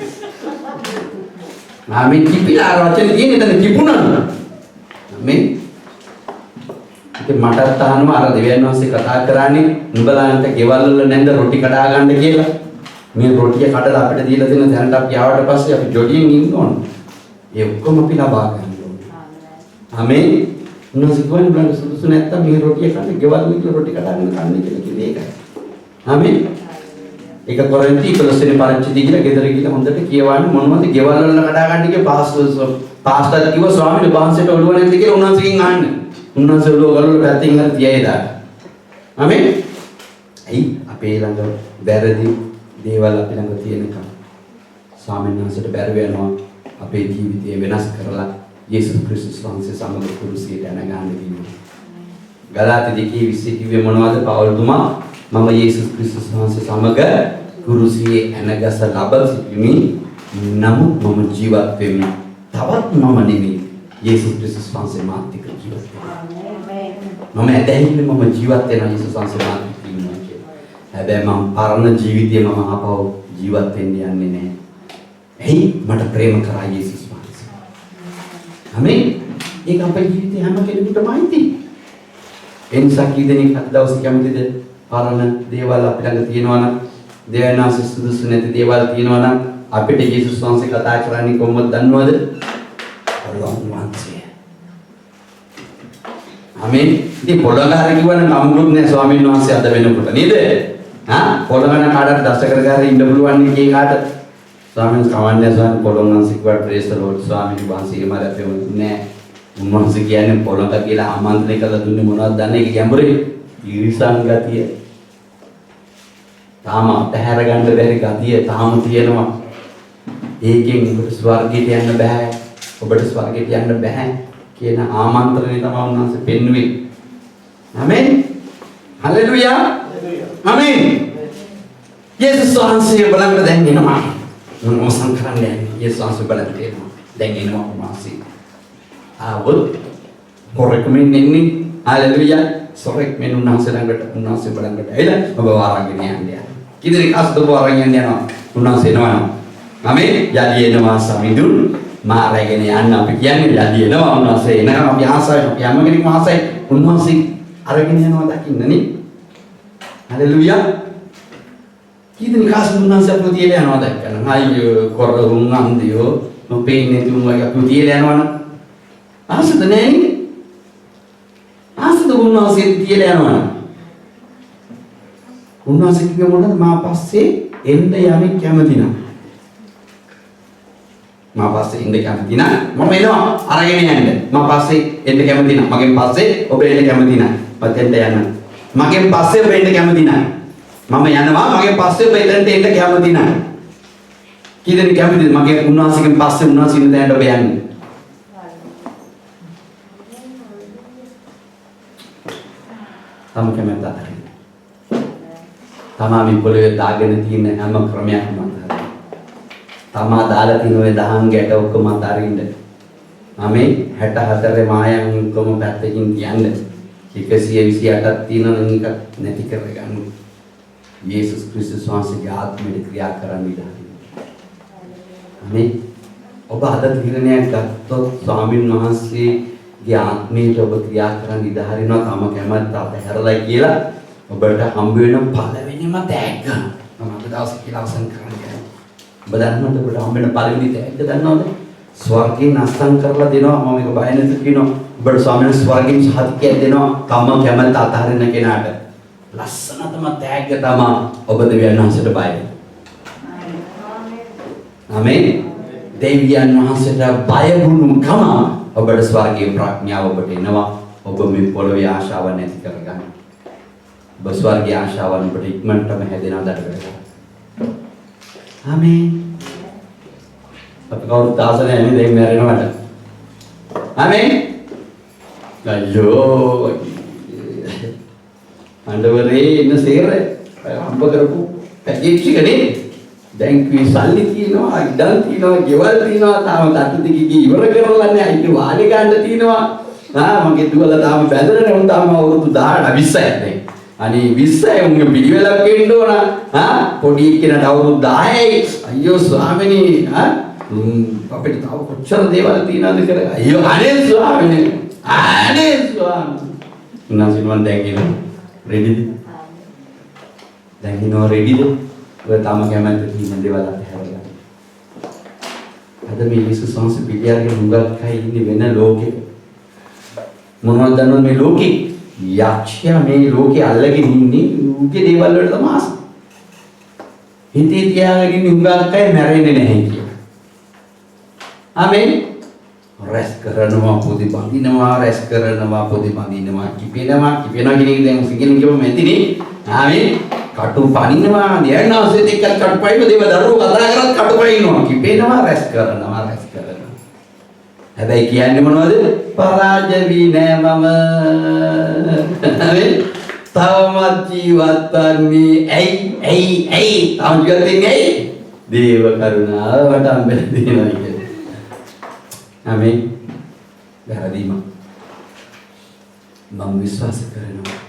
නාමේ කිපිලා වචන තියෙන එතන කිපුණා නාමේ මටත් අහනවා අර දෙවියන් වහන්සේ කතා කරන්නේ නුඹලාන්ට ගෙවල් වල නැන්ද රොටි කඩා ගන්න කියලා. මේ රොටිය කඩලා අපිට දීලා දෙන තැනට අපි ආවට පස්සේ අපි ජොඩියෙන් ඉන්න ඕන. ඒ ඔක්කොම අපි ලබා ගන්න ඕන. ආමේන්. උන්වහන්සේ කියන්නේ බලන්න සුදුසු නැත්තම් මේ රොටිය කන්නේ ගෙවල් වල රොටි කඩාගෙන කන්නේ කියලා කිව්වේ ඒකයි. ආමේන්. ඒක කොරන්ටි 11 වෙනි පරිච්ඡේදය කියලා ගෙදර ගිහලා හොඳට කියවන්න මොනවද ගෙවල් වල කඩා ගන්න කිය පාස්ටර් කිව්වා ස්වාමීන් වහන්සේට ඔළුව නැද්ද කියලා උන්වහන්සේගෙන් අහන්න. උන්වහන්සේ ඔළුව ගලවලා පැත්තකින් හරි තියයි දාන්න. ආමේන්. ඇයි අපේ ළඟ වැරදි දේවල් අපි ළඟ තියෙනකම් ස්වාමීන් වහන්සේට බැරි වෙනවා අපේ ජීවිතය වෙනස් කරලා යේසුස් ක්‍රිස්තුස් වහන්සේ සමග කුරුසියට යන ගාන දිනුවා. ගලාති 2:20 කිව්වේ මොනවද පවුල්තුමා? මම යේසුස් ක්‍රිස්තුස් වහන්සේ සමග කුරුසියේ ඇනගස ලබ සිටිමි. නමුත් මම ජීවත් වෙමි. තවත් මම නෙමෙයි. යේසුස් ක්‍රිස්තුස් වහන්සේ මාත් එක්ක ජීවත් වෙනවා. මම ඇදහිල්ල මම ජීවත් වෙනවා යේසුස් වහන්සේ මාත් එක්ක ඉන්නවා කියලා. හැබැයි මම පරණ ජීවිතේ මම ආපහු ජීවත් වෙන්න යන්නේ නැහැ. එයි මට ප්‍රේම කරා යේසුස් වහන්සේ. ආමේන්. ඒක අපේ ජීවිතේ හැම කෙනෙකුටමයි තියෙන්නේ. එනිසා කී දෙනෙක් අද දවසේ කැමතිද පරණ දේවල් අපිට ළඟ තියෙනවා නම් දෙවියන්වහන්සේ සුදුසු නැති දේවල් තියෙනවා නම් අපිට යේසුස් වහන්සේ කතා කරන්නේ කොහොමද දන්නවද? වහන්සේ. ආමේන්. ඉතින් පොළොංගාර කිව්වනම් අමුරුත් නෑ ස්වාමීන් වහන්සේ අද වෙනකොට නේද? පොළොංගාන කාටද දෂ්ට කරගාර ඉන්න පුළුවන් නේ කී කාට? ස්වාමීන් කවන්නේ ස්වාමීන් පොළොංගාන්සේ කිව්වා ප්‍රේස් ද ලෝඩ් ස්වාමීන් වහන්සේගේ මාර අපේ නෑ. උන්වහන්සේ කියන්නේ පොළොංග කියලා ආමන්ත්‍රණය කළා දුන්නේ මොනවද දන්නේ? ඒක ගැඹුරේ ඊරිසං ගතිය. තාම අතහැර ගන්න බැරි ගතිය තාම තියෙනවා. ඒකෙන් ඔබට ස්වර්ගයට යන්න බෑ. ඔබට ස්වර්ගයට යන්න බෑ කියන ආමන්ත්‍රණය තමයි උන්වහන්සේ පෙන්වුවේ. ආමෙන්. හලෙලුයා. ආමෙන්. යේසුස් වහන්සේ බලන්න දැන් එනවා. මොනවා සංකරන්නේ? යේසුස් වහන්සේ බලන්න එනවා. දැන් එනවා උන්වහන්සේ. ආවොත් කොරෙක් මෙන්න ඉන්නේ. හලෙලුයා. සොරෙක් මෙන්න උන්වහන්සේ ළඟට උන්වහන්සේ බලන්නට ඇවිල්ලා ඔබ වාරගෙන යන්නේ. කිදිරි අස්තෝ වාරගෙන යනවා. උන්වහන්සේ එනවා. ආමෙන්. යටි එනවා සමිඳුන් මාරගෙන යන්න අපි කියන්නේ යදිනවා උන්වහන්සේ එනවා අපි ආසයි අපි යම කෙනෙක් ආසයි උන්වහන්සේ අරගෙන යනවා දකින්නනේ හලෙලූයා කීදෙන කාස් උන්වහන්සේ අපු තියලා යනවා දැක්කන අයියෝ කොරුන් අන්දියෝ නොපෙන්නේ තුන්වගේ අපු තියලා යනවනම් ආසද නෑනේ ආසද උන්වහන්සේ තියලා යනවනම් උන්වහන්සේ කිව්ව මොනවද මා පස්සේ එන්න යමෙක් කැමති නම් මා පස්සේ එන්න කැමති නම් මම එනවා අරගෙන යන්න මා පස්සේ එන්න කැමති නම් මගෙන් පස්සේ ඔබ එන්න කැමති නම් පතෙන්ට යන්න මගෙන් පස්සේ ඔබ එන්න කැමති නම් මම යනවා මගෙන් පස්සේ ඔබ එතනට එන්න කැමති නම් කීදෙනෙක් කැමතිද මගේ උන්වහන්සේගෙන් පස්සේ උන්වහන්සේ ඉන්න තැනට ඔබ යන්නේ තම කැමැත්ත අතරින් තමා මේ පොළවේ දාගෙන තියෙන හැම ක්‍රමයක්ම අතරින් තමා දාලා තියෙන ඔය දහං ගැට ඔක්කොම අතරින්ද ආමේ 64 මායම් ඔක්කොම පැත්තකින් තියන්න 128ක් තියෙනවා නම් ඒක නැති කරගන්න යේසුස් ක්‍රිස්තුස් වහන්සේගේ ආත්මෙට ක්‍රියා කරන්න ඉඩ ආමේ ඔබ අද තීරණයක් ගත්තොත් ස්වාමින් වහන්සේගේ ආත්මයට ඔබ ක්‍රියා කරන්න ඉඩ හරිනවා තම කැමැත්ත අතහැරලා කියලා ඔබට හම්බ වෙන පළවෙනිම තෑග්ග මම අද දවසේ කියලා අවසන් කරන්නේ. ඔබ දන්නවද ඔබට හම්බ වෙන පළවෙනි තෑග්ග දන්නවද? ස්වර්ගයෙන් අස්තං කරලා දෙනවා මම මේක බය නැති කියනවා. ඔබට ස්වාමීන් ස්වර්ගයෙන් සහතිකයක් දෙනවා තම කැමැත්ත අතහරින කෙනාට. ලස්සනතම තෑග්ග තමයි ඔබ දෙවියන් වහන්සේට බය වෙන්න. ආමේන්. දෙවියන් වහන්සේට බය වුණුකම ඔබට ස්වර්ගයේ ප්‍රඥාව ඔබට එනවා. ඔබ මේ පොළොවේ ආශාව නැති කරගන්න. බස්වර්ගයේ ආශාවන් ඔබට ඉක්මනටම හැදෙනවා දඩකට. ආමේන්. අපි කවුරුත් දාස නැහැ දැන් මැරෙනවට. ආමේන්. අයියෝ. අඬවරේ ඉන්න සේර හම්බ කරපු පැකේජ් එකනේ. දැන් කී සල්ලි තියෙනවා, ඉඩම් තියෙනවා, ගෙවල් තියෙනවා, තාම තට්ටු දෙකේ ඉවර කරලා නැහැ. අයියෝ වාලේ ගන්න තියෙනවා. මගේ දුවලා තාම බැඳලා උන් තාම අවුරුදු 18 20ක් දැන්. අනේ 20යි උන්ගේ පිළිවෙලක් වෙන්න ඕන පොඩි එක්කෙනාට අවුරුදු 10යි අයියෝ ස්වාමිනේ අපිට තව කොච්චර දේවල් තියෙනවද කියලා අයියෝ අනේ ස්වාමිනේ උන්වහන්සේ දැන් ඉන්න රෙඩිද දැන් ඉන්නව රෙඩිද ඔය තම කැමැත්ත තියෙන දේවල් අතහැරලා අද මේ යේසුස් වහන්සේ පිළියරගෙන හුඟක් අය ඉන්නේ වෙන ලෝකෙක මොනවද දන්නවද මේ ලෝකේ යක්ෂයා මේ ලෝකේ අල්ලගෙන ඉන්නේ උගේ දේවල් වලට තමයි ආස. හිතේ තියාගෙන ඉන්නේ උගක් අය මැරෙන්නේ නැහැ කියලා. ආමේන්. රැස් කරනවා පොඩි බඳිනවා රැස් කරනවා පොඩි බඳිනවා කිපෙනවා කියන එක දැන් සිංහලෙන් කියවම ඇතිනේ. ආමේන්. කටු පනිනවා ධර්මනාසෙත් එක්ක කටු පයිව දේව දරුවෝ කතා කරත් කටු පයින්නවා කිපෙනවා රැස් කරනවා හැබැයි කියන්නේ මොනවද? පරාජය වී නෑ මම. තවමත් ජීවත් වන්නේ ඇයි? තාම ජීවත් වෙන්නේ ඇයි? දේව කරුණාව මට හම්බෙලා දෙනවා කියන්නේ. ආමේන්. වැරදීම. මම විශ්වාස කරනවා.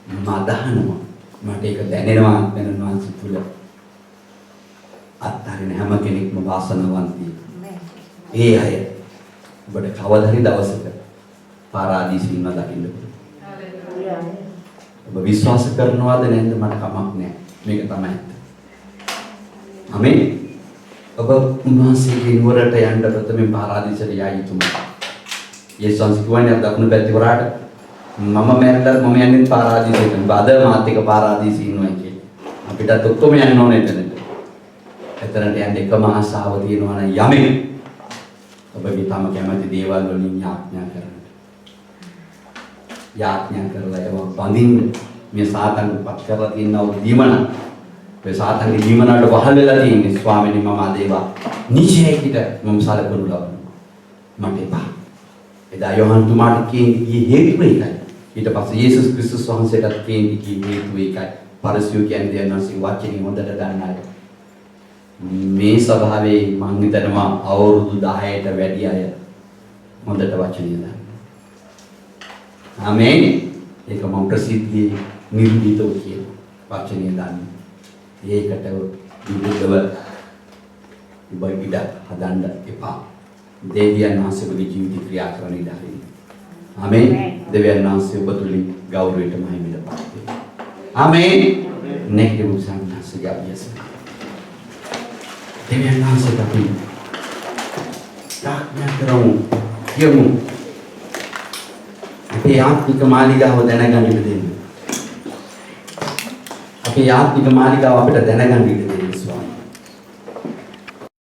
මම අදහනවා. මට ඒක දැනෙනවා වෙනවා තුල. අත්හරින හැම කෙනෙක්ම වාසනාවන්තයි. ඒ අය ඔබට කවදා හරි දවසක පාරාදීසෙ ඉන්න දකින්න පුළුවන්. ඔබ විශ්වාස කරනවද නැද්ද මට කමක් නැහැ. මේක තමයි ඇත්ත. ආමේන්. ඔබ උන්වහන්සේගේ නුවරට යන්න ප්‍රථමයෙන් පාරාදීසට යා යුතුයි. යේසුස් කියන්නේ දකුණු පැත්තේ වරාට මම මැරලා මම යන්නේ පාරාදීසෙට. බද මාත් එක පාරාදීසෙ ඉන්නවා කියන්නේ. අපිටත් ඔක්කොම යන්න ඕනේ එතනට. එතනට යන්න එකම ආසාව තියෙනවා නම් යමෙක් ඔබගේ තම කැමති දේවල් වලින් යාඥා කරන්න. යාඥා කරලා ඒවා බඳින්න මේ සාතන්පත් කරලා තියෙනව දීමන. මේ සාතන්ගේ දීමනට වහල් වෙලා තියෙන්නේ ස්වාමීනි මම අද ඒවා නිශ්චයකිට මම සලකනු ලබනවා. මට එපා. එදා යෝහන් තුමාට කියන්නේ හේතුව ඒකයි. ඊට පස්සේ යේසුස් ක්‍රිස්තුස් වහන්සේට කියන්නේ හේතුව ඒකයි. පරිසයෝ කියන්නේ දෙන්නාසේ වචනේ හොඳට ගන්නයි. මේ ස්වභාවයේ මම හිතනවා අවුරුදු 10ට වැඩි අය හොඳට වචනය දන්නවා. ආමේන්. ඒක මම ප්‍රසිද්ධියේ නිර්මිතව කියන වචනය දන්නවා. ඒකට විරුද්ධව ඔබ ඉඩ හදන්න එපා. දෙවියන් වහන්සේගේ ජීවිත ක්‍රියා කරන ඉඩ හරින්න. ආමේන්. දෙවියන් වහන්සේ ඔබ තුලින් ගෞරවයට මහිමයට පත් වේ. ආමේන්. නෙක්ටි මුසන්නාසගේ අභියස. දෙවියන් වහන්සේ අපි තාක්ෂණ කරමු. කියමු. අපේ ආත්මික මාලිගාව දැනගන්න ඉඩ දෙන්න. අපේ ආත්මික මාලිගාව අපිට දැනගන්න ඉඩ